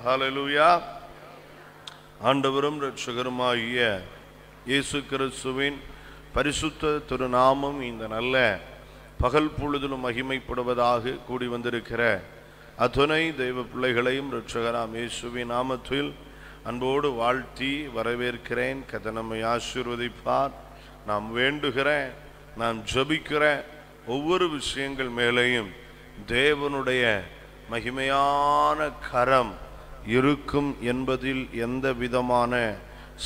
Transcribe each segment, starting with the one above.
ஹல்லேலூயா. ஆண்டவரும் இரட்சகருமாகிய இயேசு கிறிஸ்துவின் பரிசுத்த திருநாமம் இந்த நல்ல பகல் பொழுதிலும் மகிமைப்படுவதாக கூடி வந்திருக்கிற அத்துணை தெய்வ பிள்ளைகளையும் இரட்சகராம் இயேசுவின் நாமத்தில் அன்போடு வாழ்த்தி வரவேற்கிறேன். கர்த்தர் நம்மை ஆசீர்வதிப்பார். நாம் வேண்டுகிறேன், நாம் ஜெபிக்கிற ஒவ்வொரு விஷயங்கள் மேலேயும் தேவனுடைய மகிமையான கரம் இருக்கும் என்பதில் எந்த விதமான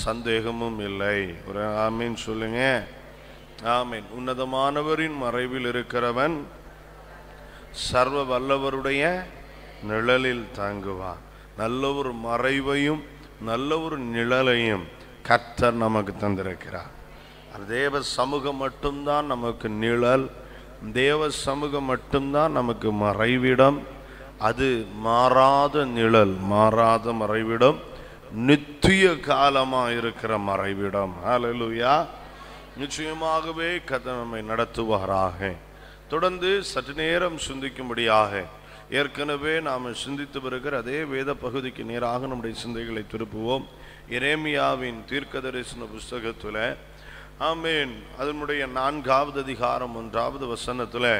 சந்தேகமும் இல்லை. ஒரு ஆமீன் சொல்லுங்க. ஆமீன். உன்னதமானவரின் மறைவில் இருக்கிறவன் சர்வ வல்லவருடைய நிழலில் தாங்குவான். நல்ல ஒரு மறைவையும் நல்ல ஒரு நிழலையும் கர்த்தர் நமக்கு தந்திருக்கிறார். தேவ சமூகம் மட்டும்தான் நமக்கு நிழல், தேவ சமூகம் மட்டும்தான் நமக்கு மறைவிடம். அது மாறாத நிழல், மாறாத மறைவிடம், நித்திய காலமாக இருக்கிற மறைவிடம். ஹல்லேலூயா. நிச்சயமாகவே கர்த்தர் நம்மை நடத்துவாராக. தொடர்ந்து சற்று நேரம் சிந்திக்கும்படியாக ஏற்கனவே நாம் சிந்தித்து வருகிற அதே வேத பகுதிக்கு நேராக நம்முடைய சிந்தைகளை திருப்புவோம். எரேமியாவின் தீர்க்கதரிசன புஸ்தகத்தில் ஆமேன் அதனுடைய 4வது அதிகாரம் 1வது வசனத்தில்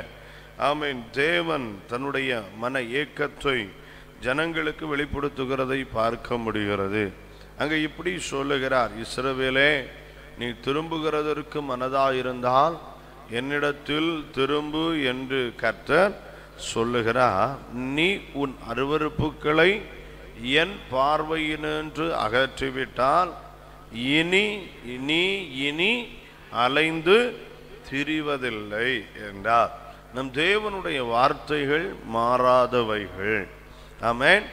ஆமேன் தேவன் தன்னுடைய மன ஏக்கத்தை ஜனங்களுக்கு வெளிப்படுத்துகிறதை பார்க்க முடிகிறது. அங்கே இப்படி சொல்லுகிறார், இஸ்ரவேலே, நீ திரும்புகிறதற்கு மனதாயிருந்தால் என்னிடத்தில் திரும்பு என்று கர்த்தர் சொல்லுகிறார். நீ உன் அருவருப்புகளை என் பார்வையினின்று அகற்றிவிட்டால் இனி அலைந்து திரிவதில்லை என்றார். நம் தேவனுடைய வார்த்தைகள் மாறாதவைகள். ஆமென்.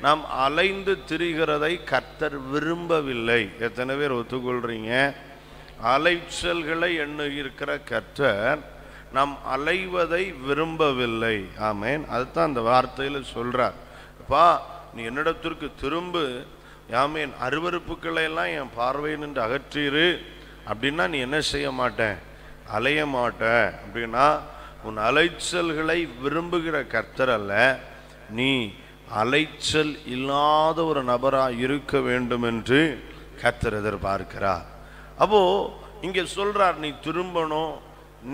நாம் அலைந்து திரிகிறதை கர்த்தர் விரும்பவில்லை. எத்தனை பேர் ஒத்துக்கொள்றீங்க? அலைச்சல்களை எண்ணுகிற கர்த்தர் நாம் அலைவதை விரும்பவில்லை. ஆமென். அதுதான் அந்த வார்த்தையில் சொல்றார். அப்பா, நீ என்னிடத்திற்கு திரும்பு, ஆமென், அருவருப்புக்களை எல்லாம் என் பார்வையில் நின்று அகற்றிரு அப்படின்னா நீ என்ன செய்ய மாட்டேன்? அலைய மாட்டேன். அப்படின்னா உன் அலைச்சல்களை விரும்புகிற கர்த்தர் அல்ல, நீ அலைச்சல் இல்லாத ஒரு நபராக இருக்க வேண்டும் என்று கர்த்தர் எதிர்பார்க்கிறார். அப்போ இங்கே சொல்றார், நீ திரும்பணும்,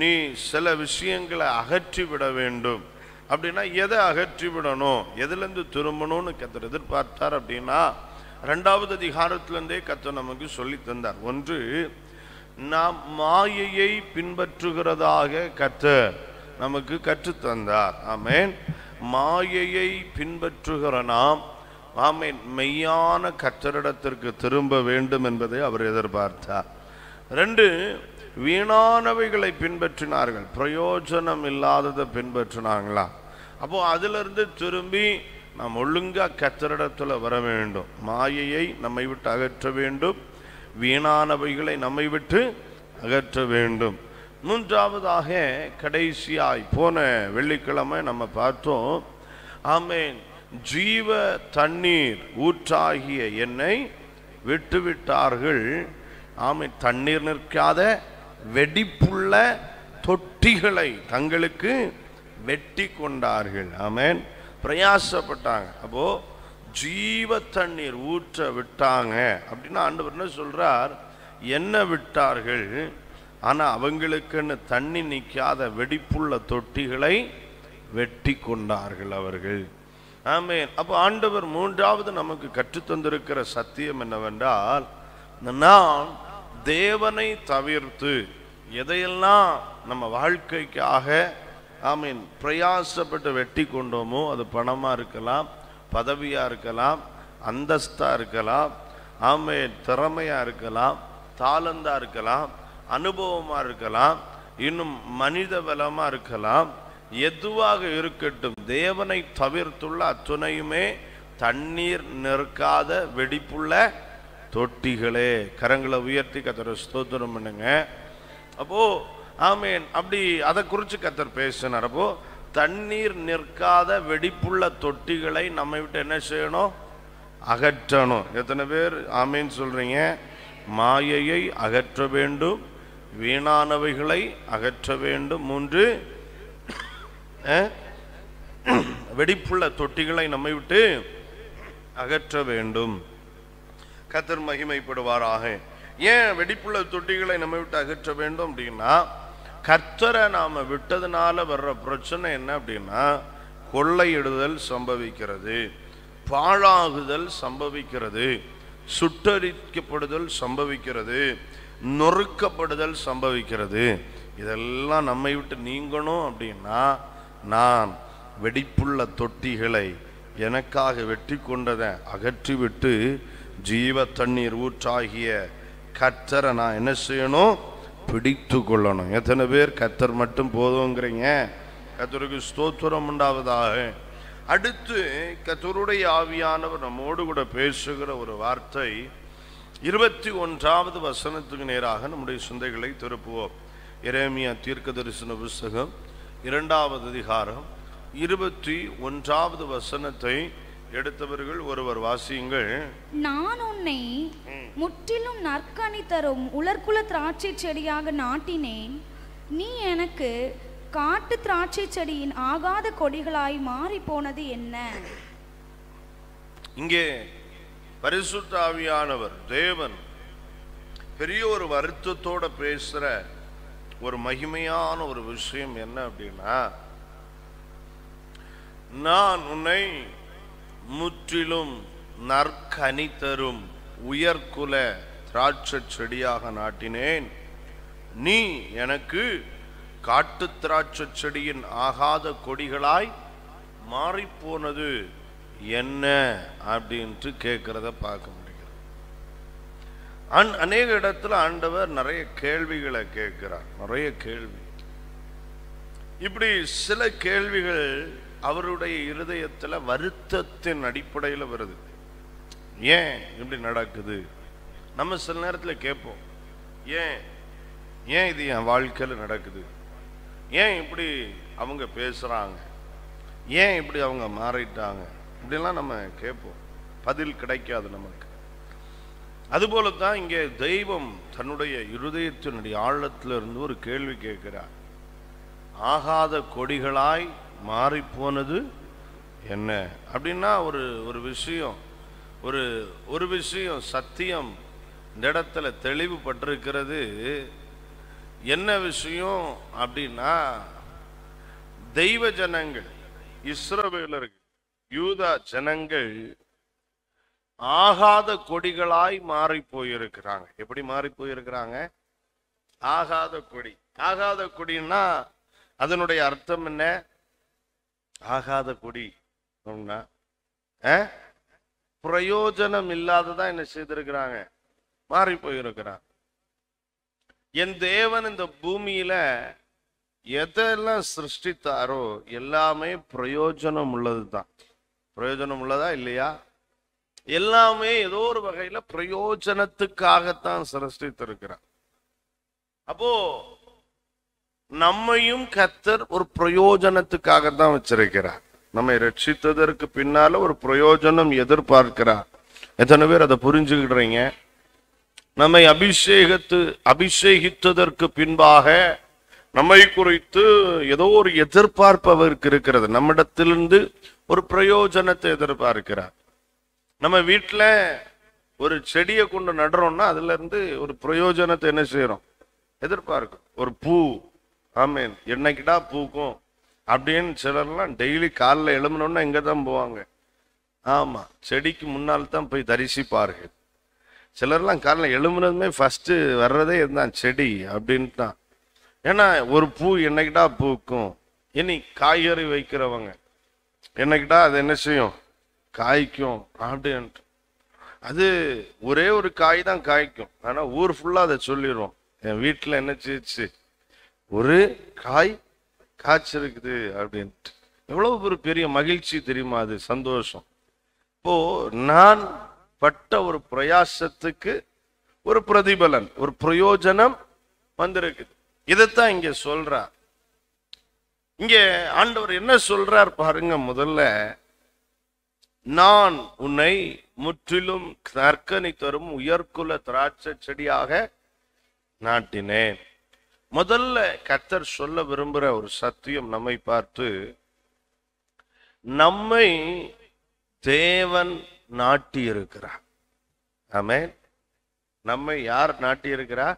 நீ சில விஷயங்களை அகற்றி விட வேண்டும். அப்படின்னா எதை அகற்றி விடணும், எதுலேருந்து திரும்பணும்னு கர்த்தர் எதிர்பார்த்தார் அப்படின்னா 2வது அதிகாரத்திலிருந்தே கர்த்தர் நமக்கு சொல்லி தந்தார். ஒன்று, நாம் மாயையை பின்பற்றுகிறதாக கர்த்தர் நமக்கு கற்றுத்தந்தார். ஆமென். மாயையை பின்பற்றுகிற நாம் ஆமென் மெய்யான கர்த்தரிடத்திற்கு திரும்ப வேண்டும் என்பதை அவர் எதிர்பார்த்தார். 2, வீணானவைகளை பின்பற்றினார்கள், பிரயோஜனம் இல்லாததை பின்பற்றினாங்களா. அப்போ அதிலிருந்து திரும்பி நாம் ஒழுங்கா கர்த்தரிடத்தில் வர வேண்டும். மாயையை நம்மை விட்டு அகற்ற வேண்டும், வீணானவைகளை நம்மை விட்டு அகற்ற வேண்டும். 3வதாக கடைசியாய் போன வெள்ளிக்கிழமை நம்ம பார்த்தோம், ஆமென், ஜீவ தண்ணீர் ஊற்றாகிய என்னை விட்டுவிட்டார்கள். ஆமென். தண்ணீர் நிற்காத வெடிப்புள்ள தொட்டிகளை தங்களுக்கு வெட்டி கொண்டார்கள். ஆமென். பிரயாசப்பட்டாங்க. அப்போ ஜீவ தண்ணீர் ஊற்ற விட்டாங்க அப்படின்னா ஆண்டவர் என்ன சொல்றார்? என்ன விட்டார்கள்? ஆனா அவங்களுக்குன்னு தண்ணி நிற்காத வெடிப்புள்ள தொட்டிகளை வெட்டி கொண்டார்கள் அவர்கள். ஆமென். அப்போ ஆண்டவர் 3வது நமக்கு கற்றுத்தந்திருக்கிற சத்தியம் என்னவென்றால், நாம் தேவனை தவிர்த்து எதையெல்லாம் நம்ம வாழ்க்கைக்காக ஆமீன் பிரயாசப்பட்டு வெட்டி கொண்டோமோ, அது பணமாக இருக்கலாம், பதவியாக இருக்கலாம், அந்தஸ்தாக இருக்கலாம், ஆமீன் திறமையாக இருக்கலாம், தாளந்தாக இருக்கலாம், அனுபவமாக இருக்கலாம், இன்னும் மனித பலமாக இருக்கலாம், எதுவாக இருக்கட்டும், தேவனை தவிர்த்துள்ள அத்துணையுமே தண்ணீர் நிற்காத வெடிப்புள்ள தொட்டிகளே. கரங்களை உயர்த்தி கர்த்தரை ஸ்தோத்திரம் பண்ணுங்க. அப்போ ஆமேன், அப்படி அதை குறித்து கர்த்தர் பேசினார். அப்போ தண்ணீர் நிற்காத வெடிப்புள்ள தொட்டிகளை நம்மை விட்டு என்ன செய்யணும்? அகற்றணும். எத்தனை பேர் ஆமேன் சொல்றீங்க? மாயையை அகற்ற வேண்டும், வீணானவைகளை அகற்ற வேண்டும். 3, வெடிப்புள்ள தொட்டிகளை நம்மை விட்டு அகற்ற வேண்டும். கர்த்தர் மகிமைப்படுவாராக. ஏன் வெடிப்புள்ள தொட்டிகளை நம்ம விட்டு அகற்ற வேண்டும் அப்படின்னா, கர்த்தரை நாம விட்டதுனால வர்ற பிரச்சனை என்ன அப்படின்னா, கொள்ளையிடுதல் சம்பவிக்கிறது, பாழாகுதல் சம்பவிக்கிறது, சுட்டரிக்கப்படுதல் சம்பவிக்கிறது, நொறுக்கப்படுதல் சம்பவிக்கிறது. இதெல்லாம் நம்மை விட்டு நீங்கணும் அப்படின்னா, நான் வெடிப்புள்ள தொட்டிகளை எனக்காக வெட்டி கொண்டதை அகற்றிவிட்டு ஜீவ தண்ணீர் ஊற்றாகிய கர்த்தரை நான் என்ன செய்யணும்? பிடித்து கொள்ளணும். எத்தனை பேர் கர்த்தர் மட்டும் போதுங்கிறீங்க? கர்த்தருக்கு ஸ்தோத்திரம் உண்டாவதாக. அடுத்து கர்த்தருடைய ஆவியானவர் நம்மோடு கூட பேசுகிற ஒரு வார்த்தை 21வது வசனத்துக்கு நேராக நம்முடைய சிந்தைகளை திருப்புவோம். எரேமியா தீர்க்கதரிசன புஸ்தகம் 2வது அதிகாரம் 21வது வசனத்தை எடுத்தவர்கள் ஒருவர் வாசியுங்கள். நான் உன்னை முற்றிலும் நற்கனி தரும் உலர்குல திராட்சை செடியாக நாட்டினேன். நீ எனக்கு காட்டு திராட்சை செடியின் ஆகாத கொடிகளாய் மாறி போனது என்ன? இங்கே பரிசுத்த ஆவியானவர் தேவன் பெரிய ஒரு வருத்தத்தோட பேசுற ஒரு மகிமையான ஒரு விஷயம் என்ன அப்படின்னா, நான் உன்னை முற்றிலும் நற்கனி தரும் உயர்குல திராட்சை செடியாக நாட்டினேன். நீ எனக்கு காட்டு திராட்சை செடியின் ஆகாத கொடிகளாய் மாறிப்போனது என்ன அப்படின்ட்டு கேட்கிறத பார்க்க முடியும். அநேக இடத்துல ஆண்டவர் நிறைய கேள்விகளை கேட்கிறார், நிறைய கேள்வி. இப்படி சில கேள்விகள் அவருடைய இருதயத்துல வருத்தத்தின் அடிப்படையில் வருது. ஏன் இப்படி நடக்குது? நம்ம சில நேரத்தில் கேட்போம், ஏன் ஏன் இது என் வாழ்க்கையில் நடக்குது? ஏன் இப்படி அவங்க பேசுறாங்க? ஏன் இப்படி அவங்க மாறிட்டாங்க? இப்படிலாம் நம்ம கேட்போம், பதில் கிடைக்காது நமக்கு. அதுபோலதான் இங்கே தெய்வம் தன்னுடைய இருதயத்தினுடைய ஆழத்துல இருந்து ஒரு கேள்வி கேட்கிறார். ஆகாத கொடிகளாய் மாறி போனது என்ன அப்படின்னா, ஒரு விஷயம் ஒரு விஷயம் சத்தியம் இந்த இடத்துல தெளிவுபட்டிருக்கிறது. என்ன விஷயம் அப்படின்னா, தெய்வ ஜனங்கள், இஸ்ரவேலர்கள், யூதா ஜனங்கள் ஆகாத கொடிகளாய் மாறி போயிருக்கிறாங்க. எப்படி மாறி போயிருக்கிறாங்க? ஆகாத கொடி. ஆகாத கொடின்னா அதனுடைய அர்த்தம் என்ன? ஆகாத கொடி பிரயோஜனம் இல்லாததான் என்ன செய்திருக்கிறாங்க? மாறி போயிருக்கிறாங்க. என் தேவன் இந்த பூமியில எதெல்லாம் சிருஷ்டித்தாரோ எல்லாமே பிரயோஜனம் உள்ளதுதான். பிரயோஜனம் உள்ளதா இல்லையா? எல்லாமே ஏதோ ஒரு வகையில பிரயோஜனத்துக்காகத்தான் சிருஷ்டித்திருக்கிறார். அப்போ நம்மையும் கர்த்தர் ஒரு பிரயோஜனத்துக்காகத்தான் வச்சிருக்கிறார். நம்மை ரட்சித்ததற்கு பின்னால ஒரு பிரயோஜனம் எதிர்பார்க்கிறார். எத்தனை பேர் அதை புரிஞ்சுக்கிடுறீங்க? நம்மை அபிஷேகித்ததற்கு பின்பாக நம்மை குறித்து ஏதோ ஒரு எதிர்பார்ப்பு அவருக்கு இருக்கிறது. நம்மிடத்திலிருந்து ஒரு பிரயோஜனத்தை எதிர்பார்க்கிறார். நம்ம வீட்டுல ஒரு செடியை கொண்டு நடுறோம்னா அதுல இருந்து ஒரு பிரயோஜனத்தை என்ன செய்யறோம்? எதிர்பார்க்கும். ஒரு பூ, ஆமேன், என்னைக்கிட்டா பூக்கும் அப்படின்னு சிலர்லாம் டெய்லி காலில் எழுமணும்னா எங்க தான் போவாங்க? ஆமா, செடிக்கு முன்னால் தான் போய் தரிசிப்பார்கள். சிலர்லாம் காலில் எழுமுனதுமே ஃபர்ஸ்ட் வர்றதே இருந்தான் செடி அப்படின்ட்டு தான். ஏன்னா ஒரு பூ என்னைக்கிட்டா பூக்கும். இனி காய்கறி வைக்கிறவங்க என்னைக்கிட்டா அது என்ன செய்யும்? காய்க்கும் அப்படின்ட்டு. அது ஒரே ஒரு காய் தான் காய்க்கும், ஆனா ஊர் ஃபுல்லா அதை சொல்லிடுவோம், என் வீட்டுல என்ன செய்ச்சு, ஒரு காய் காய்ச்சிருக்குது அப்படின்ட்டு. எவ்வளவு ஒரு பெரிய மகிழ்ச்சி தெரியுமா? அது சந்தோஷம். இப்போ நான் பட்ட ஒரு பிரயாசத்துக்கு ஒரு பிரதிபலன், ஒரு பிரயோஜனம் வந்திருக்குது. இதைத்தான் இங்க சொல்றார். இங்க ஆண்டவர் என்ன சொல்றார் பாருங்க. முதல்ல, நான் உன்னை முற்றிலும் நற்கனி தரும் உயர்குல திராட்சை செடியாக நாட்டினேன். முதல்ல கர்த்தர் சொல்ல விரும்புகிற ஒரு சத்தியம் நம்மை பார்த்து, நம்மை தேவன் நாட்டி இருக்கிறார். ஆமென். நம்மை யார் நாட்டி இருக்கிறா?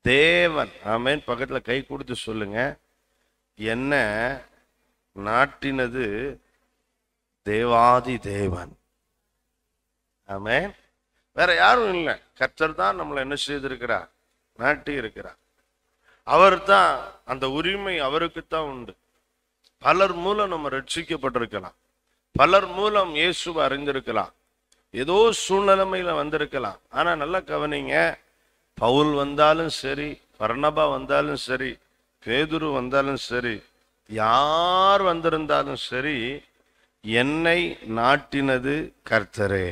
தேவன். ஆமென். பக்கத்துல கை கொடுத்து சொல்லுங்க, என்ன நாட்டினது தேவாதி தேவன். ஆமென். வேற யாரும் இல்லை, கர்த்தர் தான் நம்மளை என்ன செய்திருக்கிறார்? நாட்டி இருக்கிறார். அவர் தான், அந்த உரிமை அவருக்குத்தான் உண்டு. பலர் மூலம் நம்ம ரட்சிக்கப்பட்டிருக்கலாம், பலர் மூலம் இயேசுவை அறிந்திருக்கலாம், ஏதோ சூழ்நிலைமையில வந்திருக்கலாம். ஆனா நல்லா கவனிங்க, பவுல் வந்தாலும் சரி, பர்னபா வந்தாலும் சரி, பேதுரு வந்தாலும் சரி, யார் வந்திருந்தாலும் சரி, என்னை நாட்டினது கர்த்தரே.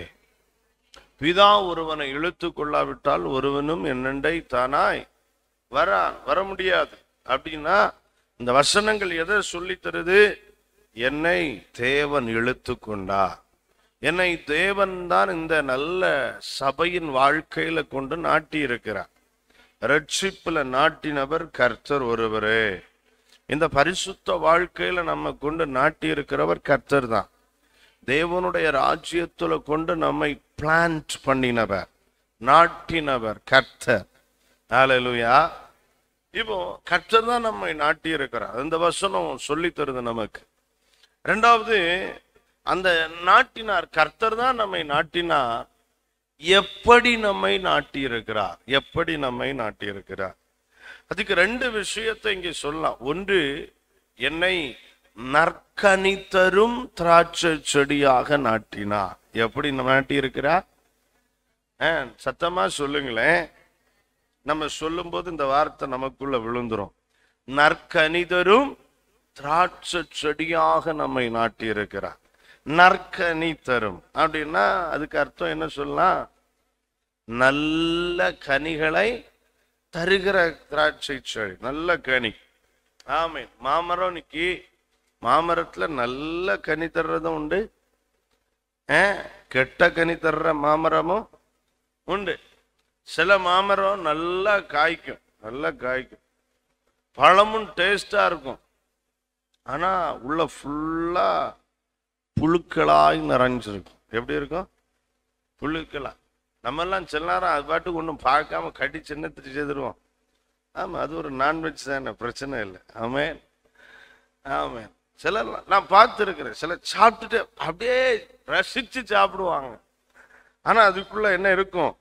பிதா ஒருவனை இழுத்து கொள்ளாவிட்டால் ஒருவனும் என்னண்டை தானாய் வர முடியாது. அப்படின்னா இந்த வசனங்கள் எதை சொல்லி தருது? என்னை தேவன் இழுத்து கொண்டா, என்னை தேவன் தான் இந்த நல்ல சபையின் வாழ்க்கையில கொண்டு நாட்டி இருக்கிறார். ரட்சிப்புல நாட்டினவர் கர்த்தர் ஒருவரே. இந்த பரிசுத்த வாழ்க்கையில நம்ம கொண்டு நாட்டி இருக்கிறவர் கர்த்தர் தான். தேவனுடைய ராஜ்யத்துல கொண்டு நம்மை பிளான்ட் பண்ணினவர், நாட்டினவர் கர்த்தர். ஹல்லேலூயா. இப்போ கர்த்தர் தான் நம்மை நாட்டி இருக்கிறார். அந்த வசனம் சொல்லி தருது நமக்கு. இரண்டாவது, அந்த நாட்டினார் கர்த்தர் தான் நம்மை நாட்டினார். எப்படி நம்மை நாட்டி இருக்கிறார்? எப்படி நம்மை நாட்டி இருக்கிறார்? அதுக்கு ரெண்டு விஷயத்தை இங்கே சொல்லலாம். ஒன்று, என்னை நற்கனி தரும் திராட்சை செடியாக நாட்டினார். எப்படி நாட்டி இருக்கிறார்? சத்தமா சொல்லுங்களேன். நம்ம சொல்லும் போது இந்த வார்த்தை நமக்குள்ள விழுந்துரும். நற்கனி தரும் திராட்சை செடியாக நம்மை நாட்டி இருக்கிறார். நற்கனி தரும் அப்படின்னா அதுக்கு அர்த்தம் என்ன சொல்லலாம்? நல்ல கனிகளை தருகிற திராட்சை செடி, நல்ல கனி. ஆமென். மாமரம் நிக்கி, மாமரத்துல நல்ல கனி தர்றதும் உண்டு, கெட்ட கனி தர்ற மாமரமும் உண்டு. சில மாமரம் நல்லா காய்க்கும், நல்லா காய்க்கும், பழமும் டேஸ்டா இருக்கும். ஆனா உள்ள ஃபுல்லா புழுக்களாய் நிறைஞ்சிருக்கும். எப்படி இருக்கும்? புழுக்களா. நம்ம எல்லாம் சில நேரம் அது பாட்டுக்கு ஒன்றும் பார்க்காம கட்டி சின்னத்துட்டு செய்திருவோம். ஆமா, அது ஒரு நான்வெஜ் தானே, பிரச்சனை இல்லை. ஆமென், ஆமென். சிலர் நான் பார்த்துருக்கிறேன், சிலர் சாப்பிட்டுட்டு அப்படியே ரசிச்சு சாப்பிடுவாங்க. ஆனா அதுக்குள்ள என்ன இருக்கும்?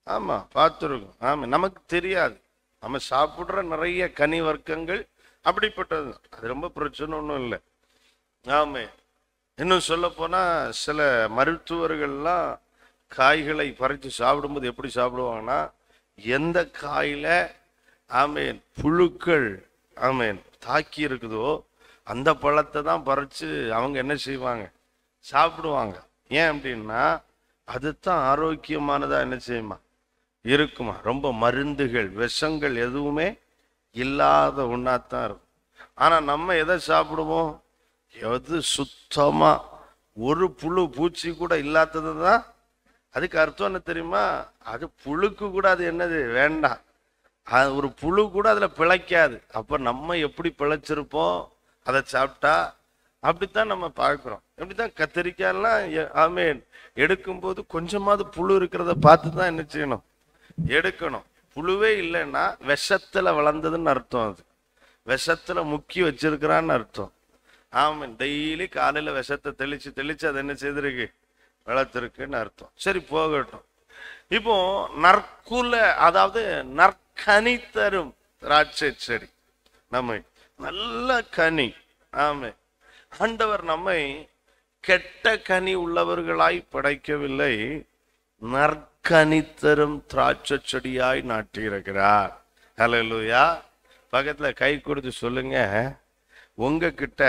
ஆமா, பார்த்துருக்கும். ஆமா, நமக்கு தெரியாது. நம்ம சாப்பிடுற நிறைய கனி வர்க்கங்கள் அப்படிப்பட்டது. அது ரொம்ப பிரச்சனை ஒன்றும் இல்லை. ஆமே. இன்னும் சொல்ல போனா சில மருத்துவர்கள்லாம் காய்களை பறித்து சாப்பிடும்போது எப்படி சாப்பிடுவாங்கன்னா, எந்த காயில ஆமேன் புழுக்கள் ஆமேன் தாக்கி இருக்குதோ அந்த பழத்தை தான் பறிச்சு அவங்க என்ன செய்வாங்க? சாப்பிடுவாங்க. ஏன் அப்படின்னா அதுதான் ஆரோக்கியமானதா என்ன செய்யுமா இருக்குமா. ரொம்ப மருந்துகள் விஷங்கள் எதுவுமே இல்லாத ஒன்னாத்தான் இருக்கும். ஆனா நம்ம எதை சாப்பிடுவோம்? எது சுத்தமா ஒரு புழு பூச்சி கூட இல்லாதது தான். அதுக்கு அர்த்தம் என்ன தெரியுமா? அது புழுக்கு கூட அது என்னது வேண்டாம், அது ஒரு புழு கூட அதுல பிழைக்காது. அப்ப நம்ம எப்படி பிழைச்சிருப்போம் அதை சாப்பிட்டா? அப்படித்தான் நம்ம பார்க்கிறோம். எப்படித்தான் கத்திரிக்காயெல்லாம் ஆமேன் எடுக்கும்போது கொஞ்சமாவது புழு இருக்கிறத பார்த்து தான் என்ன செய்யணும்? எடுக்கணும். புழுவே இல்லைன்னா விஷத்துல வளர்ந்ததுன்னு அர்த்தம். அது விஷத்துல முக்கி வச்சிருக்கிறான்னு அர்த்தம். ஆமீன். டெய்லி காலையில விஷத்தை தெளிச்சு தெளிச்சு அது என்ன செய்திருக்கு? வளர்த்திருக்குன்னு அர்த்தம். சரி, போகட்டும். இப்போ நற்குல, அதாவது நற்கனி தரும் திராட்சை செடி நம்மை நல்ல கனி. ஆமே. ஆண்டவர் நம்மை கெட்ட கனி உள்ளவர்களாய் படைக்கவில்லை, நற்கனி தரும் திராட்சை செடியாய் நாட்டியிருக்கிறார். ஹல்லேலூயா. பக்கத்துல கை கொடுத்து சொல்லுங்க, உங்ககிட்ட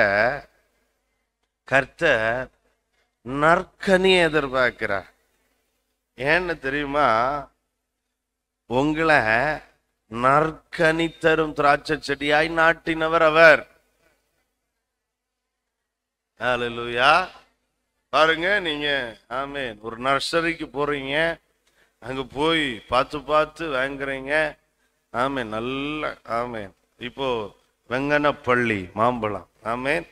கர்த்தர் நற்கனியை எதிர்பார்க்கிறார். ஏன்னு தெரியுமா? உங்களை நற்கனி தரும் திராட்சை செடியாய் நாட்டினவர் அவர். ஹல்லேலூயா. பாருங்க, நீங்க ஆமென் ஒரு நர்சரிக்கு போறீங்க, அங்க போய் பார்த்து பார்த்து வாங்குறீங்க. ஆமென். நல்ல ஆமென் இப்போ வெங்கனப்பள்ளி மாம்பழம், ஆமென்,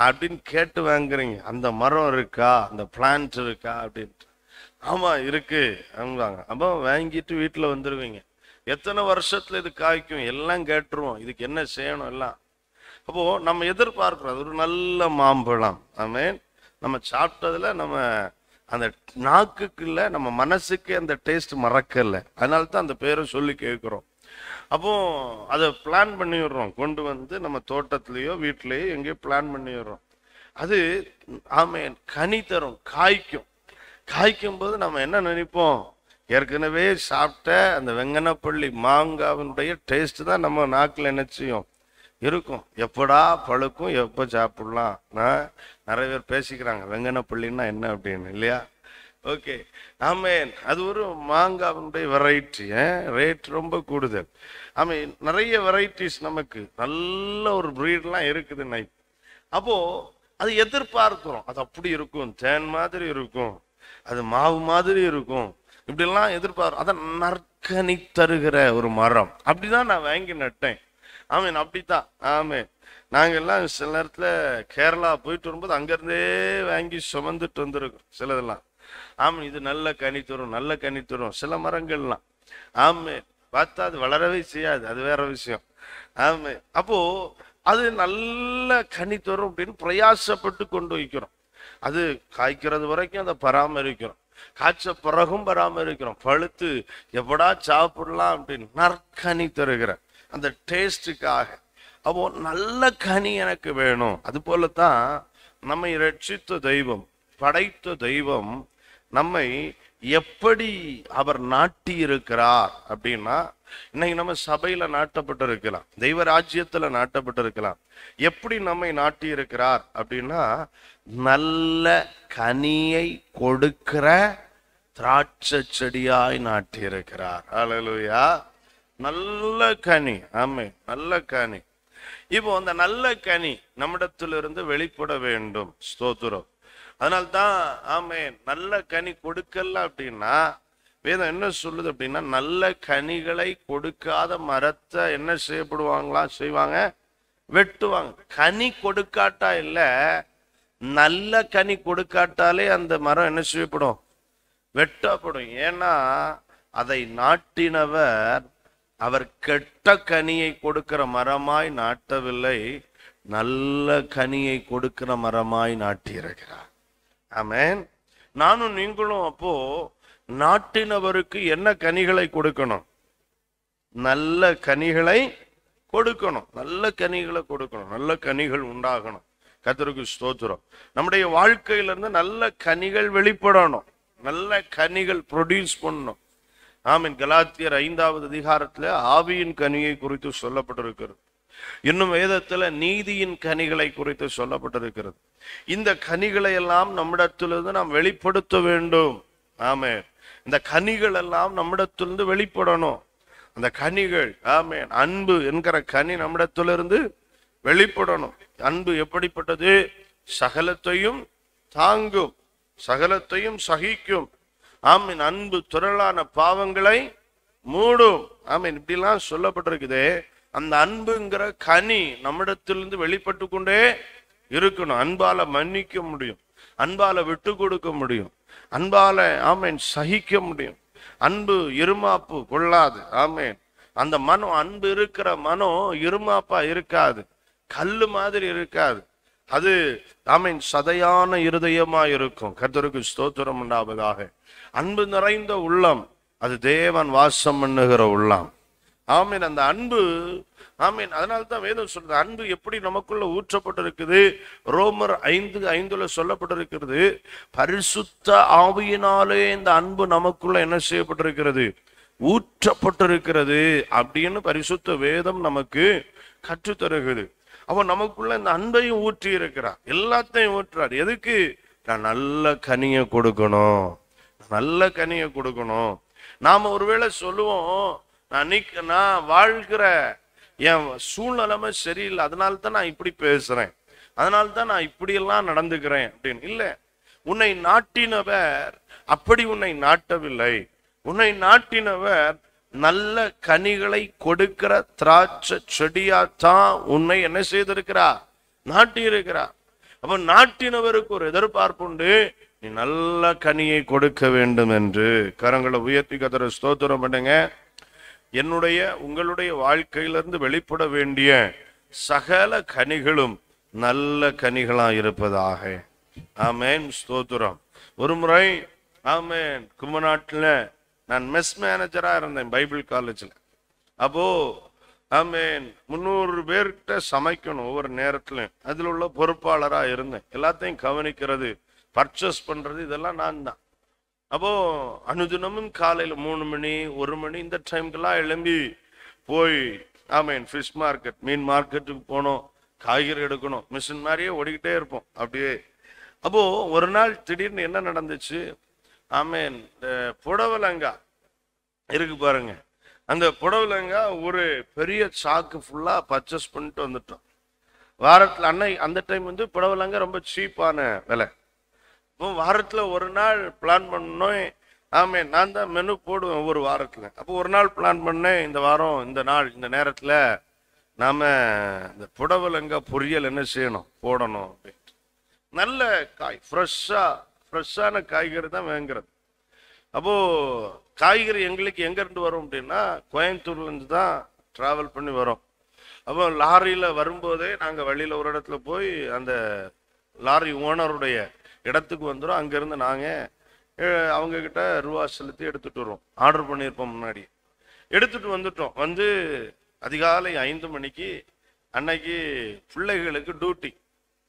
அப்படின்னு கேட்டு வாங்குறீங்க. அந்த மரம் இருக்கா, அந்த பிளான்ட் இருக்கா அப்படின்ட்டு. ஆமா இருக்கு அப்படின்வாங்க. அப்போ வாங்கிட்டு வீட்டுல வந்துருவீங்க. எத்தனை வருஷத்துல இது காய்க்கும் எல்லாம் கேட்டுருவோம். இதுக்கு என்ன செய்யணும் எல்லாம். அப்போ நம்ம எதிர்பார்க்கிறோம் அது ஒரு நல்ல மாம்பழம். ஆமென். நம்ம சாப்பிட்டதுல நம்ம அந்த நாக்குக்குள்ள நம்ம மனசுக்கு அந்த டேஸ்ட் மறக்கல. அதனால தான் அந்த பேரை சொல்லி கேட்கிறோம். அப்போ அதை பிளான் பண்ணிடுறோம். கொண்டு வந்து நம்ம தோட்டத்திலேயோ வீட்டிலேயோ எங்கேயோ பிளான் பண்ணிடுறோம். அது ஆமென் கனி தரும், காய்க்கும். காய்க்கும் போது நம்ம என்ன நினைப்போம், ஏற்கனவே சாப்பிட்ட அந்த வெங்கனப்பள்ளி மாங்காவினுடைய டேஸ்ட் தான் நம்ம நாக்கில் என்ன செய்யும் இருக்கும். எப்படா பழுக்கும், எப்போ சாப்பிடலாம். நிறைய பேர் பேசிக்கிறாங்க வெங்கனப்பள்ளின்னா என்ன அப்படின்னு, இல்லையா? ஓகே ஆமேன். அது ஒரு மாங்காவினுடைய வெரைட்டி. ரேட் ரொம்ப கூடுதல். ஆமேன். நிறைய வெரைட்டிஸ் நமக்கு நல்ல ஒரு ப்ரீட்லாம் இருக்குது நைட். அப்போ அது எதிர்பார்க்கிறோம். அது அப்படி இருக்கும், தேன் மாதிரி இருக்கும், அது மாவு மாதிரி இருக்கும், இப்படிலாம் எதிர்பார்க்கிறோம். அதை நற்கனி தருகிற ஒரு மரம் அப்படிதான் நான் வாங்கி நட்டேன். ஆமேன். அப்படித்தான். ஆமேன். நாங்கெல்லாம் சில நேரத்துல கேரளா போயிட்டு வரும்போது அங்கிருந்தே வாங்கி சுமந்துட்டு வந்துருக்கோம் சிலதெல்லாம். ஆமா இது நல்ல கனி தரும், நல்ல கனி தரும். சில மரங்கள்லாம் ஆமே பார்த்தா அது வளரவே செய்யாது, அது வேற விஷயம். ஆமே. அப்போ அது நல்ல கனி தரும் அப்படின்னு பிரயாசப்பட்டு கொண்டு வைக்கிறோம். அது காய்க்கிறது வரைக்கும் அதை பராமரிக்கிறோம். காய்ச்ச பிறகும் பராமரிக்கிறோம். பழுத்து எப்படா சாப்பிடலாம் அப்படின்னு நற்கனி தருகிற அந்த டேஸ்டுக்காக. அப்போ நல்ல கனி எனக்கு வேணும். அது போலத்தான் நம்மை ரட்சித்த தெய்வம், படைத்த தெய்வம் நம்மை எப்படி அவர் நாட்டி இருக்கிறார் அப்படின்னா, இன்னைக்கு நம்ம சபையில நாட்டப்பட்டு இருக்கலாம், தெய்வ ராஜ்யத்துல நாட்டப்பட்டு இருக்கலாம். எப்படி நம்மை நாட்டி இருக்கிறார் அப்படின்னா, நல்ல கனியை கொடுக்கிற திராட்சை செடியாய் நாட்டி இருக்கிறார். அல்லேலூயா. நல்ல கனி. ஆமே நல்ல கனி. இப்போ அந்த நல்ல கனி நம்மிடத்திலிருந்து வெளிப்பட வேண்டும். ஸ்தோத்திரம். அதனால்தான் ஆமே நல்ல கனி கொடுக்கல அப்படின்னா வேதம் என்ன சொல்லுது அப்படின்னா, நல்ல கனிகளை கொடுக்காத மரத்தை என்ன செய்வாங்க, வெட்டுவாங்க. கனி கொடுக்காட்டா இல்ல, நல்ல கனி கொடுக்காட்டாலே அந்த மரம் என்ன செய்யப்படும், வெட்டப்படும். ஏன்னா அதை நாட்டினவர் அவர் கெட்ட கனியை கொடுக்கிற மரமாய் நாட்டவில்லை, நல்ல கனியை கொடுக்கிற மரமாய் நாட்டியிருக்கிறார். ஆமென். நானும் நீங்களும் அப்போ நாட்டினவருக்கு என்ன கனிகளை கொடுக்கணும், நல்ல கனிகளை கொடுக்கணும். நல்ல கனிகளை கொடுக்கணும், நல்ல கனிகள் உண்டாகணும். கர்த்தருக்கு ஸ்தோத்திரம். நம்முடைய வாழ்க்கையிலிருந்து நல்ல கனிகள் வெளிப்படணும், நல்ல கனிகள் ப்ரொடியூஸ் பண்ணணும். ஆமீன். கலாத்தியர் 5வது அதிகாரத்துல ஆவியின் கனியை குறித்து சொல்லப்பட்டிருக்கிறது. இன்னும் வேதத்துல நீதியின் கனிகளை குறித்து சொல்லப்பட்டிருக்கிறது. இந்த கனிகளை எல்லாம் நம்மிடத்திலிருந்து நாம் வெளிப்படுத்த வேண்டும். ஆமென். இந்த கனிகள் எல்லாம் நம்மிடத்திலிருந்து வெளிப்படணும். அந்த கனிகள் ஆமென் அன்பு என்கிற கனி நம்மிடத்திலிருந்து வெளிப்படணும். அன்பு எப்படிப்பட்டது? சகலத்தையும் தாங்கும், சகலத்தையும் சகிக்கும். ஆமீன். அன்பு திரளான பாவங்களை மூடும். ஆமீன். இப்படிலாம் சொல்லப்பட்டிருக்குதே. அந்த அன்புங்கிற கனி நம்மிடத்திலிருந்து வெளிப்பட்டு கொண்டே இருக்கணும். அன்பால மன்னிக்க முடியும், அன்பால விட்டு கொடுக்க முடியும், அன்பால ஆமீன் சகிக்க முடியும். அன்பு இருமாப்பு கொள்ளாது. ஆமீன். அந்த மனம், அன்பு இருக்கிற மனம் இருமாப்பா இருக்காது, கல்லு மாதிரி இருக்காது. அது ஆமீன் சதையான இருதயமா இருக்கும். கர்த்தருக்கு ஸ்தோத்திரம் உண்டாவதாக. அன்பு நிறைந்த உள்ளம் அது தேவன் வாசம் பண்ணுகிற உள்ளம். ஆமீன். அந்த அன்பு ஆமீன். அதனால்தான் வேதம் சொல்றது, அன்பு எப்படி நமக்குள்ள ஊற்றப்பட்டிருக்குது. ரோமர் 5:5 சொல்லப்பட்டிருக்கிறது, பரிசுத்த ஆவியினாலே இந்த அன்பு நமக்குள்ள என்ன செய்யப்பட்டிருக்கிறது, ஊற்றப்பட்டிருக்கிறது அப்படின்னு பரிசுத்த வேதம் நமக்கு கற்றுத்தருகிறது. அவன் நமக்குள்ள இந்த அன்பையும் ஊற்றி இருக்கிறார், எல்லாத்தையும் ஊற்றுறார். எதுக்கு? நான் நல்ல கனியை கொடுக்கணும், நல்ல கனியை கொடுக்கணும். நாம ஒருவேளை சொல்லுவோம், நான் வாழ்கிற என் சூழ்நிலைமை சரியில்லை, அதனால்தான் நான் இப்படி பேசுறேன், அதனால்தான் நான் இப்படியெல்லாம் நடந்துக்கிறேன் அப்படின்னு. இல்லை, உன்னை நாட்டினவர் அப்படி உன்னை நாட்டவில்லை. உன்னை நாட்டினவர் நல்ல கனிகளை கொடுக்கிற திராட்சை செடியாத்தான் உன்னை என்ன செய்திருக்கிறார், நாட்டி இருக்கிறார். அப்ப நாட்டினவருக்கு ஒரு எதிர்பார்ப்பு உண்டு, நீ நல்ல கனியை கொடுக்க வேண்டும் என்று. கரங்களை உயர்த்தி கர்த்தரை ஸ்தோத்திரம் பண்ணுங்க. என்னுடைய உங்களுடைய வாழ்க்கையிலிருந்து வெளிப்பட வேண்டிய சகல கனிகளும் நல்ல கனிகளா இருப்பதாக. ஆமேன், ஸ்தோத்திரம். ஒரு முறை ஆமேன் கும்பநாட்டில் நான் மெஸ் மேனேஜரா இருந்தேன் பைபிள் காலேஜில். அப்போ ஆமேன் 300 பேர்கிட்ட சமைக்கணும் ஒவ்வொரு நேரத்திலும். அதில் உள்ள பொறுப்பாளரா இருந்தேன். எல்லாத்தையும் கவனிக்கிறது, பர்ச்சேஸ் பண்றது, இதெல்லாம் நான் தான். அப்போ அனுதினமும் காலையில் 3 மணி 1 மணி இந்த டைம்க்கெல்லாம் எழும்பி போய் ஆமேன் ஃபிஷ் மார்க்கெட், மீன் மார்க்கெட்டுக்கு போனோம், காய்கறி எடுக்கணும், மிஷின் மாதிரியே ஓடிக்கிட்டே இருப்போம் அப்படியே. அப்போ ஒரு நாள் திடீர்னு என்ன நடந்துச்சு, ஆமேன் புடவலங்கா இருக்கு பாருங்க, அந்த புடவலங்கா ஒரு பெரிய சாக்கு ஃபுல்லா பர்ச்சேஸ் பண்ணிட்டு வந்துட்டோம். வாரத்தில் அந்த டைம் வந்து புடவலங்கா ரொம்ப சீப்பான விலை. இப்போ வாரத்துல ஒரு நாள் பிளான் பண்ணோம். ஆமே, நான் தான் மெனு போடுவேன் ஒவ்வொரு வாரத்துல. அப்போ ஒரு நாள் பிளான் பண்ணேன், இந்த வாரம் இந்த நாள் இந்த நேரத்துல நாம இந்த புடவலங்கா பொரியல் என்ன செய்யணும், போடணும் அப்படின்ட்டு. நல்ல காய், ஃப்ரெஷ்ஷான காய்கறி தான் வாங்குறது. அப்போ காய்கறி எங்களுக்கு எங்க இருந்து வரும் அப்படின்னா கோயம்புத்தூர்ல இருந்து தான் டிராவல் பண்ணி வரோம். அப்போ லாரியில வரும்போதே நாங்க வழியில ஒரு இடத்துல போய் அந்த லாரி ஓனருடைய இடத்துக்கு வந்துடும். அங்கிருந்து நாங்க அவங்க கிட்ட ரூபா செலுத்தி எடுத்துட்டு வருவோம். ஆர்டர் பண்ணியிருப்போம், முன்னாடி எடுத்துட்டு வந்துட்டோம். வந்து அதிகாலை 5 மணிக்கு அன்னைக்கு பிள்ளைகளுக்கு டியூட்டி.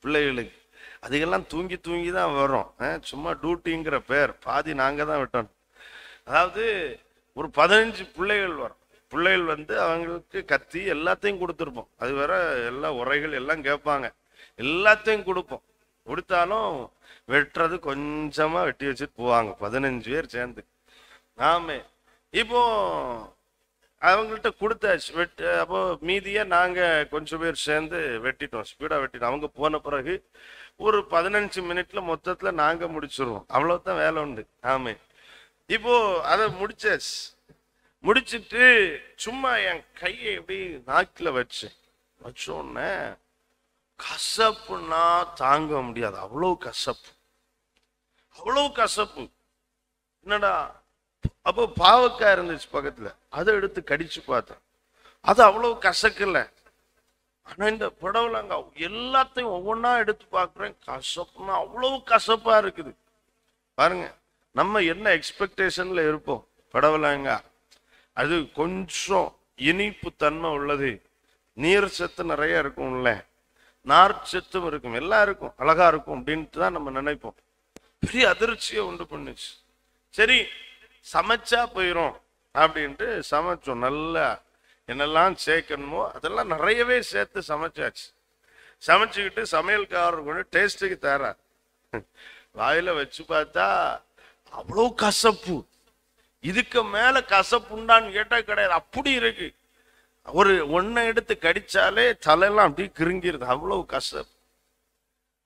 பிள்ளைகளுக்கு அதுக்கெல்லாம் தூங்கி தூங்கி தான் வரும், சும்மா டியூட்டிங்கிற பேர், பாதி நாங்க தான் விட்டோம். அதாவது ஒரு 15 பிள்ளைகள் வரும். பிள்ளைகள் வந்து அவங்களுக்கு கத்தி எல்லாத்தையும் கொடுத்துருப்போம். அது வேற எல்லா உரைகள் எல்லாம் கேட்பாங்க, எல்லாத்தையும் கொடுப்போம். கொடுத்தாலும் வெட்டுறது கொஞ்சமா வெட்டி வச்சுட்டு போவாங்க, 15 பேர் சேர்ந்து. ஆமே, இப்போ அவங்கள்ட்ட கொடுத்தாச்சு வெட்டு. அப்போ மீதியை நாங்க கொஞ்சம் பேர் சேர்ந்து வெட்டிட்டோம், ஸ்பீடா வெட்டிட்டோம். அவங்க போன பிறகு ஒரு 15 மினிட்ல மொத்தத்துல நாங்க முடிச்சிருவோம், அவ்வளவுதான் வேலை உண்டு. ஆமே, இப்போ அதை முடிச்சாச்சு. முடிச்சிட்டு சும்மா என் கையை எப்படி நாக்கில வச்சோன்னே கசப்புன்னா தாங்க முடியாது, அவ்வளவு கசப்பு, அவ்வளவு கசப்பு. என்னடா, அப்போ பாவக்காய் இருந்துச்சு பக்கத்துல, அதை எடுத்து கடிச்சு பார்த்தேன், அது அவ்வளவு கசக்கல. ஆனா இந்த புடவலங்காய் எல்லாத்தையும் ஒவ்வொன்னா எடுத்து பார்க்குறேன், கசப்புன்னா அவ்வளவு கசப்பா இருக்குது. பாருங்க, நம்ம என்ன எக்ஸ்பெக்டேஷன்ல இருப்போம். புடவலங்காய் அது கொஞ்சம் இனிப்பு தன்மை உள்ளது, நீர் சத்து நிறைய இருக்கும்ல, நார்ச்சத்தும் இருக்கும், எல்லாம் இருக்கும், அழகா இருக்கும் அப்படின்ட்டு தான் நம்ம நினைப்போம். பெரிய அதிர்ச்சியை உண்டு பண்ணுச்சு. சரி சமைச்சா போயிரும் அப்படின்ட்டு சமைச்சோம். நல்லா என்னெல்லாம் சேர்க்கணுமோ அதெல்லாம் நிறையவே சேர்த்து சமைச்சாச்சு. சமைச்சுக்கிட்டு சமையல்காரர் கொண்டு டேஸ்ட்டுக்கு தர வாயில வச்சு பார்த்தா அவ்வளோ கசப்பு. இதுக்கு மேல கசப்புண்டான்னு கேட்டா கிடையாது, அப்படி இருக்கு. ஒரு ஒன்றை எடுத்து கடிச்சாலே தலையெல்லாம் அப்படி கிருங்கிருது, அவ்வளவு கசப்பு.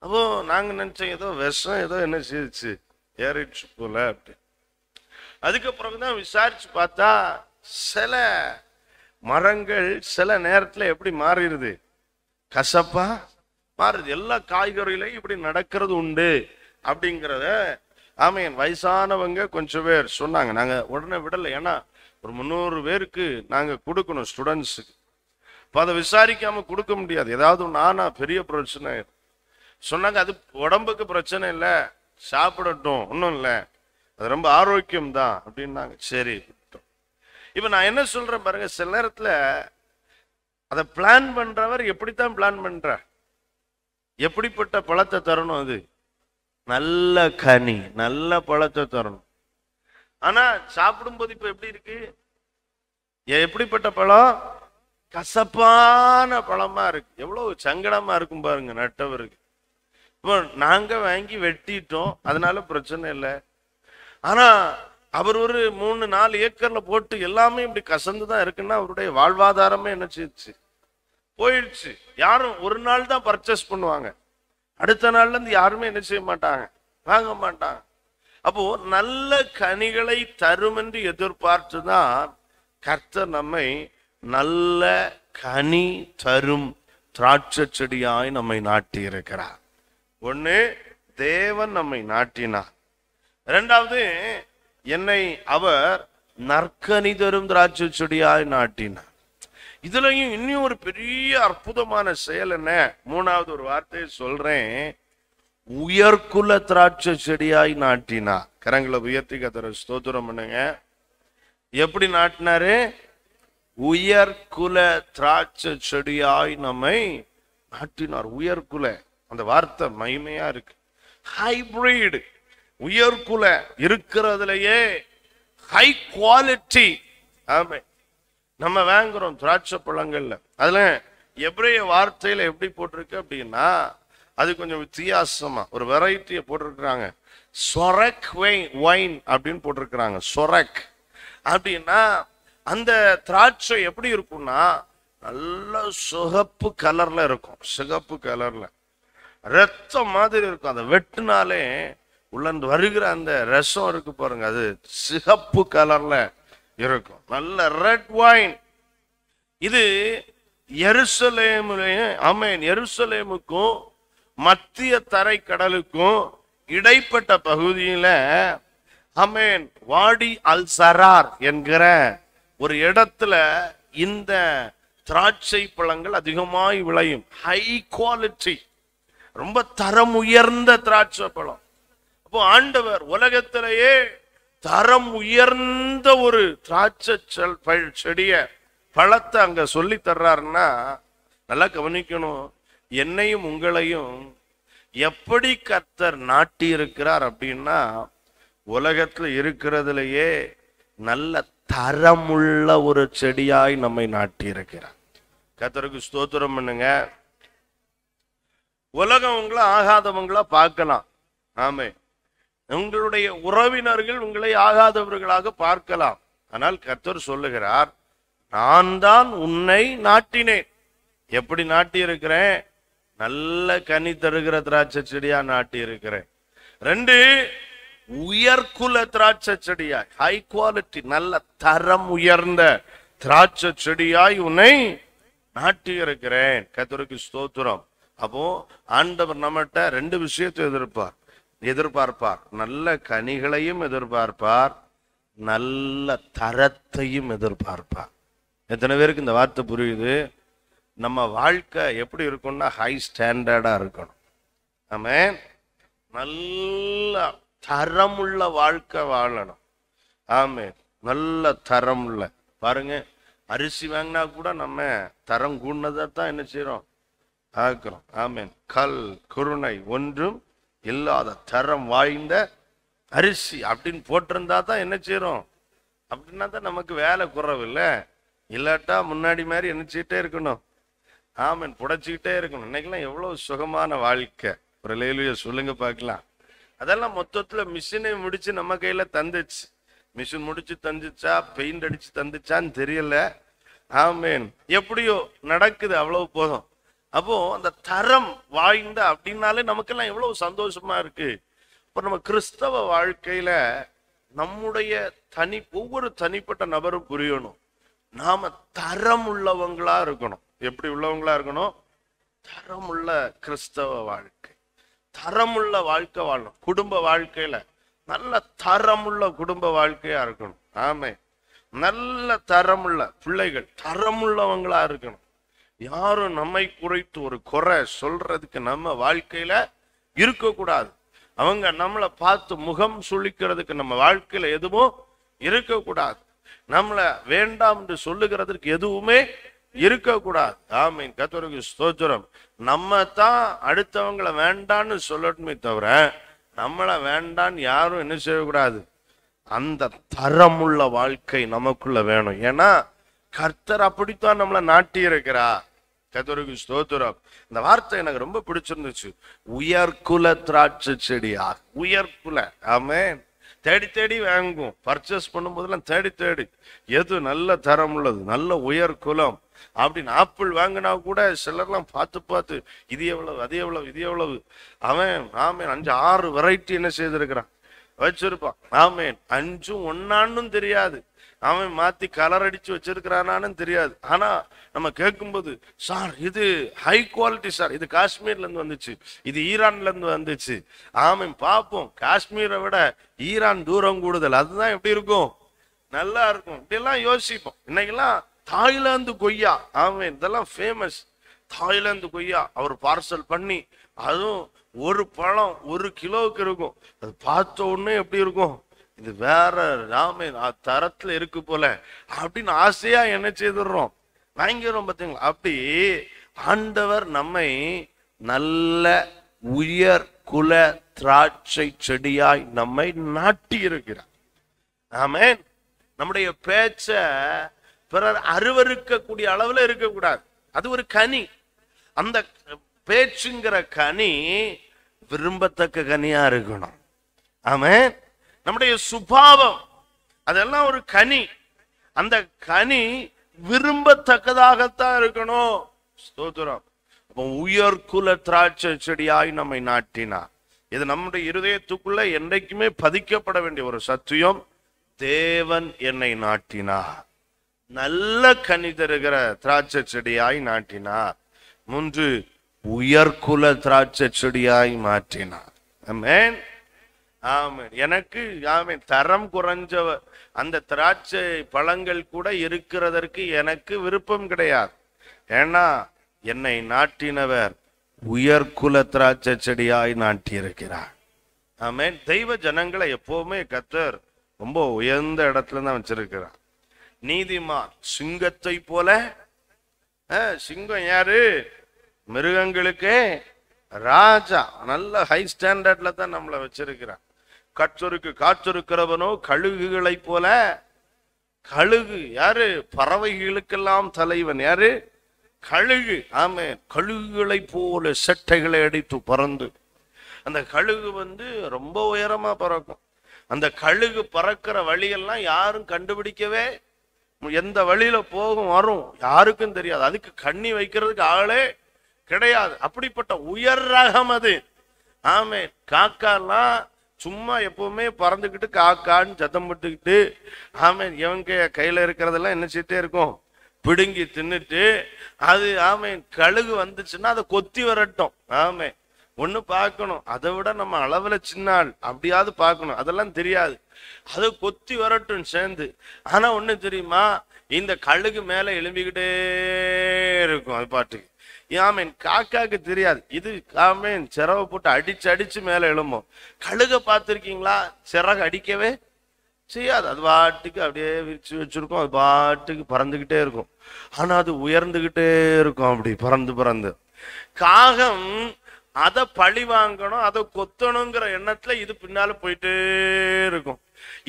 அப்போ நாங்க நினைச்சோம் ஏதோ விஷம் ஏதோ என்ன செய்யுச்சு, ஏறிடுச்சு போல அப்படி. அதுக்கப்புறம் தான் விசாரிச்சு பார்த்தா சில மரங்கள் சில நேரத்துல எப்படி மாறிடுது, கசப்பா மாறுது. எல்லா காய்கறிகளையும் இப்படி நடக்கிறது உண்டு அப்படிங்கிறத ஆமையன் வயசானவங்க கொஞ்சம் பேர் சொன்னாங்க. நாங்க உடனே விடலை, ஏன்னா ஒரு 300 பேருக்கு நாங்க கொடுக்கணும் ஸ்டூடெண்ட்ஸுக்கு. இப்போ அதை விசாரிக்காம கொடுக்க முடியாது, ஏதாவது நானா பெரிய பிரச்சனை சொன்னாங்க. அது உடம்புக்கு பிரச்சனை இல்லை, சாப்பிடட்டும், ஒன்றும் இல்லை, அது ரொம்ப ஆரோக்கியம் தான் அப்படின்னாங்க. சரி, இப்ப நான் என்ன சொல்றேன் பாருங்க, சில நேரத்துல அதை பிளான் பண்றவர் எப்படித்தான் பிளான் பண்ற, எப்படிப்பட்ட பழத்தை தரணும், அது நல்ல கனி நல்ல பழத்தை தரணும். ஆனா சாப்பிடும்போது இப்ப எப்படி இருக்கு, எப்படிப்பட்ட பழம், கசப்பான பழமா இருக்கு. எவ்வளவு சங்கடமா இருக்கும் பாருங்க நட்டவருக்கு. இப்போ நாங்க வாங்கி வெட்டிட்டோம், அதனால பிரச்சனை இல்லை. ஆனா அவர் ஒரு 3-4 ஏக்கர்ல போட்டு எல்லாமே இப்படி கசந்து தான் இருக்குன்னா அவருடைய வாழ்வாதாரமே என்ன செய்யுச்சு, போயிடுச்சு. யாரும் ஒரு நாள் தான் பர்ச்சேஸ் பண்ணுவாங்க, அடுத்த நாள்ல இருந்து யாருமே என்ன செய்ய மாட்டாங்க, வாங்க மாட்டாங்க. அப்போ நல்ல கனிகளை தரும் என்று எதிர்பார்த்து தான் கர்த்தர் நம்மை நல்ல கனி தரும் திராட்சை செடியாய் நம்மை நாட்டி இருக்கிறார். ஒண்ணு, தேவன் நம்மை நாட்டினார். இரண்டாவது, என்னை அவர் நற்கனி தரும் திராட்சை செடியாய் நாட்டினார். இதுலயும் இன்னும் ஒரு பெரிய அற்புதமான செயல் என்ன? மூணாவது ஒரு வார்த்தையை சொல்றேன், உயர்குல திராட்சை செடியாய் நாட்டினார். கரங்களை உயர்த்தி கர்த்தரை ஸ்தோத்திரம் பண்ணுங்க. எப்படி நாட்டினாரு? உயர்குல திராட்சை செடியாய் நம்மை நாட்டினார். உயர்குல, அந்த வார்த்தை மகிமையா இருக்கு. ஹைபிரிட், உயர்குல இருக்கிறதுலயே ஹை குவாலிட்டி. ஆமே, நம்ம வாங்குறோம் திராட்சை பழங்கள்ல, அதுல எபிரேய வார்த்தையில எப்படி போட்டிருக்கு அப்படின்னா, அது கொஞ்சம் வித்தியாசமா ஒரு வெரைட்டியை போட்டிருக்கிறாங்க. சொரக் வைன் அப்படின்னு போட்டிருக்கிறாங்க. சொரக் அப்படின்னா அந்த திராட்சை எப்படி இருக்கும்னா, நல்ல சிகப்பு கலர்ல இருக்கும். சிகப்பு கலர்ல ரத்தம் மாதிரி இருக்கும். அதை வெட்டினாலே உள்ள வருகிற அந்த ரசம் இருக்கு பாருங்க, அது சிகப்பு கலர்ல இருக்கும். நல்ல ரெட் வைன். இது எருசலேமுலையும், ஆமென், எருசலேமுக்கும் மத்திய தரை கடலுக்கும் இடைப்பட்ட பகுதியில, ஆமென், வாடி அல் சரார் என்கிற ஒரு இடத்துல இந்த திராட்சை பழங்கள் அதிகமாய் விளையும். ஹை குவாலிட்டி, ரொம்ப தரம் உயர்ந்த திராட்சை பழம். அப்போ ஆண்டவர் உலகத்திலேயே தரம் உயர்ந்த ஒரு திராட்சை செடிய பழத்தை அங்க சொல்லி தர்றாருன்னா, நல்லா கவனிக்கணும். என்னையும் உங்களையும் எப்படி கர்த்தர் நாட்டி இருக்கிறார் அப்படின்னா, உலகத்துல இருக்கிறதுலயே நல்ல தரமுள்ள ஒரு செடியாய் நம்மை நாட்டி இருக்கிறார். கர்த்தருக்கு ஸ்தோத்திரம் பண்ணுங்க. உலகம் உங்களை ஆகாதவங்களா பார்க்கலாம். ஆமே, உங்களுடைய உறவினர்கள் உங்களை ஆகாதவர்களாக பார்க்கலாம். ஆனால் கர்த்தர் சொல்லுகிறார், நான் தான் உன்னை நாட்டினேன். எப்படி நாட்டி இருக்கிறேன்? நல்ல கனி தருகிற திராட்சை செடியா நாட்டி இருக்கிறேன். ரெண்டு, உயர்குல திராட்சை செடியாய், ஹை குவாலிட்டி, நல்ல தரம் உயர்ந்த திராட்சை செடியாய் உன்னை நாட்டி இருக்கிறேன். கர்த்தருக்கு ஸ்தோத்திரம். அப்போ ஆண்டவர் நம்மகிட்ட ரெண்டு விஷயத்தை எதிர்பார்ப்பார். நல்ல கனிகளையும் எதிர்பார்ப்பார், நல்ல தரத்தையும் எதிர்பார்ப்பார். எத்தனை பேருக்கு இந்த வார்த்தை புரியுது? நம்ம வாழ்க்கை எப்படி இருக்கும்னா, ஹை ஸ்டாண்டர்டா இருக்கணும். ஆமென். நல்ல தரமுள்ள வாழ்க்கை வாழணும். ஆமென். நல்ல தரமுள்ள, பாருங்க, அரிசி வாங்கினா கூட நம்ம தரம் கூடதை தான் என்ன செய்யறோம்? ஆக்குறோம். ஆமென். கல் குருணை ஒன்றும் இல்லாத தரம் வாய்ந்த அரிசி அப்படின்னு போட்டிருந்தா தான் என்ன செய்யறோம்? அப்படின்னா தான் நமக்கு வேலை குறவு இல்லை. இல்லாட்டா முன்னாடி மாதிரி என்ன செய்யிட்டே இருக்கணும்? ஆமென், புடைச்சிக்கிட்டே இருக்கணும். இன்னைக்கெல்லாம் எவ்வளவு சுகமான வாழ்க்கை. ஒரு லேலுயா சொல்லுங்க பார்க்கலாம். அதெல்லாம் மொத்தத்துல மிஷினை முடிச்சு நம்ம கையில தந்துச்சு. மிஷின் முடிச்சு தந்துச்சா, பெயிண்ட் அடிச்சு தந்துச்சான்னு தெரியல. ஆமென், எப்படியோ நடக்குது, அவ்வளவு போதும். அப்போ அந்த தரம் வாய்ந்த அப்படின்னாலே நமக்கெல்லாம் எவ்வளவு சந்தோஷமா இருக்கு. இப்ப நம்ம கிறிஸ்தவ வாழ்க்கையில நம்முடைய ஒவ்வொரு தனிப்பட்ட நபரும் புரியணும், நாம தரம் உள்ளவங்களா இருக்கணும். எப்படி உள்ளவங்களா இருக்கணும்? தரம் உள்ள கிறிஸ்தவ வாழ்க்கை, தரமுள்ள வாழ்க்கை வாழணும். குடும்ப வாழ்க்கையில நல்ல தரமுள்ள குடும்ப வாழ்க்கையா இருக்கணும். ஆமே, நல்ல தரமுள்ள பிள்ளைகள், தரமுள்ளவங்களா இருக்கணும். யாரும் நம்மை குறித்து ஒரு குறை சொல்றதுக்கு நம்ம வாழ்க்கையில இருக்கக்கூடாது. அவங்க நம்மளை பார்த்து முகம் சுளிக்கிறதுக்கு நம்ம வாழ்க்கையில எதுவும் இருக்கக்கூடாது. நம்மளை வேண்டாம் என்று சொல்லுகிறதுக்கு எதுவுமே இருக்கக்கூடாது. ஆமீன். கர்த்தருக்கு ஸ்தோத்திரம். நம்ம தான் அடுத்தவங்களை வேண்டான்னு சொல்லட்டுமே தவிர நம்மளை வேண்டான்னு யாரும் என்ன செய்யக்கூடாது. அந்த தரமுள்ள வாழ்க்கை நமக்குள்ள வேணும். ஏன்னா கர்த்தர் அப்படித்தான் நம்மளை நாட்டி இருக்கிறார். கர்த்தருக்கு ஸ்தோத்திரம். இந்த வார்த்தை எனக்கு ரொம்ப பிடிச்சிருந்துச்சு. உயர்குல திராட்சை செடியா, உயர்குல. ஆமென். தேடி தேடி வாங்குவோம், பர்ச்சேஸ் பண்ணும் போதெல்லாம் தேடி தேடி எது நல்ல தரம் உள்ளது, நல்ல உயர் குலம் அப்படின்னு. ஆப்பிள் வாங்கினா கூட சிலர்லாம் பார்த்து பார்த்து இது எவ்வளவு, அது எவ்வளவு, இது எவ்வளவு. அவன் ஆமேன் 5-6 வெரைட்டி என்ன செய்திருக்கிறான், வச்சிருப்பான். ஆமேன். 5 ஒன்னான்னு தெரியாது. அவன் மாத்தி கலர் அடிச்சு வச்சிருக்கிறானான்னு தெரியாது. ஆனா நம்ம கேட்கும்போது, சார் இது ஹை குவாலிட்டி சார், இது காஷ்மீர்ல இருந்து வந்துச்சு, இது ஈரான்ல இருந்து வந்துச்சு. ஆமாம், பார்ப்போம். காஷ்மீரை விட ஈரான் தூரம் கூடுதல், அதுதான் எப்படி இருக்கும், நல்லா இருக்கும். இப்படியெல்லாம் யோசிப்போம். இன்னைக்கெல்லாம் தாய்லாந்து கொய்யா, ஆமாம், இதெல்லாம் ஃபேமஸ். தாய்லாந்து கொய்யா அவர் பார்சல் பண்ணி, அதுவும் ஒரு பழம் 1 கிலோவுக்கு இருக்கும். அது பார்த்த உடனே எப்படி இருக்கும், இது வேற ராமே தரத்துல இருக்கு போல அப்படின்னு ஆசையா என்ன செய்துடுறோம், வாங்கிடுறோம். பார்த்தீங்களா? அப்படி ஆண்டவர் நம்மை நல்ல உயர் குல திராட்சை செடியாய் நம்மை நாட்டி இருக்கிறார். ஆமென். நம்முடைய பேச்ச பிறர் அருவருக்கக்கூடிய அளவுல இருக்கக்கூடாது. அது ஒரு கனி. அந்த பேச்சுங்கிற கனி விரும்பத்தக்க கனியா இருக்கணும். ஆமென். நம்முடைய சுபாவம் அதெல்லாம் ஒரு கனி. அந்த கனி விரும்பத்தக்கதாகத்தான் இருக்கணும். ஸ்தோத்திரம். அப்போ உயர்குல திராட்சை செடியாய் நம்மை நாட்டினார். இது நம்முடைய இருதயத்துக்குள்ள என்றைக்குமே பதிக்கப்பட வேண்டிய ஒரு சத்தியம். தேவன் என்னை நாட்டினார், நல்ல கனி தருகிற திராட்சை செடியாய் நாட்டினார். 3, உயர்குல திராட்சை செடியாய் மாற்றினார். ஆமென். ஆமென். எனக்கு ஆமென் தரம் குறைஞ்ச அந்த திராட்சை பழங்கள் கூட இருக்கிறதற்கு எனக்கு விருப்பம் கிடையாது. ஏன்னா என்னை நாட்டினவர் உயர்குல திராட்சை செடியாய் நாட்டி இருக்கிறார். ஆமென். தெய்வ ஜனங்களை எப்பவுமே கர்த்தர் ரொம்ப உயர்ந்த இடத்துல தான் வச்சிருக்கிறார். நீதிமான் சிங்கத்தை போல, சிங்கம் யாரு, மிருகங்களுக்கு ராஜா, நல்ல ஹை ஸ்டாண்டர்ட்ல தான் நம்மளை வச்சிருக்கிறார். கற்றொருக்கு காற்றிருக்கிறவனோ கழுகுகளை போல. கழுகு யாரு, பறவைகளுக்கெல்லாம் தலைவன் யாரு, கழுகு. ஆமே, கழுகுகளை போல செட்டைகளை அடித்து பறந்து, அந்த கழுகு ரொம்ப உயரமா பறக்கும். அந்த கழுகு பறக்கிற வழியெல்லாம் யாரும் கண்டுபிடிக்கவே, எந்த வழியில போகும் வரும் யாருக்கும் தெரியாது. அதுக்கு கண்ணி வைக்கிறதுக்கு ஆளே கிடையாது. அப்படிப்பட்ட உயர் ரகம் அது. ஆமே, காக்காலாம் சும்மா எப்பவுமே பறந்துக்கிட்டு காக்கான்னு சத்தம் போட்டுக்கிட்டு, ஆமே, இவங்க கையில இருக்கிறதெல்லாம் என்ன செய்யிட்டே இருக்கும், பிடுங்கி தின்னுட்டு அது. ஆமே, கழுகு வந்துச்சுன்னா அதை கொத்தி வரட்டும். ஆமே, ஒண்ணு பார்க்கணும், அதை விட நம்ம அளவுல சின்ன ஆள் அப்படியாவது பார்க்கணும். அதெல்லாம் தெரியாது, அதை கொத்தி வரட்டும் சேர்ந்து. ஆனா ஒண்ணு தெரியுமா, இந்த கழுகு மேல எழும்பிக்கிட்டே இருக்கும் அது பாட்டுக்கு. ஆமேன், காக்காக்கு தெரியாது இது. ஆமேன், சிறவை போட்டு அடிச்சு அடிச்சு மேல எழும்போம். கழுக பார்த்துருக்கீங்களா, சிறகு அடிக்கவே செய்யாது. அது பாட்டுக்கு அப்படியே விரிச்சு வச்சிருக்கும், அது பாட்டுக்கு பறந்துகிட்டே இருக்கும். ஆனா அது உயர்ந்துகிட்டே இருக்கும், அப்படி பறந்து பறந்து. காகம் அதை பழி வாங்கணும், அதை கொத்தணுங்கிற எண்ணத்துல இது பின்னால போயிட்டே இருக்கும்.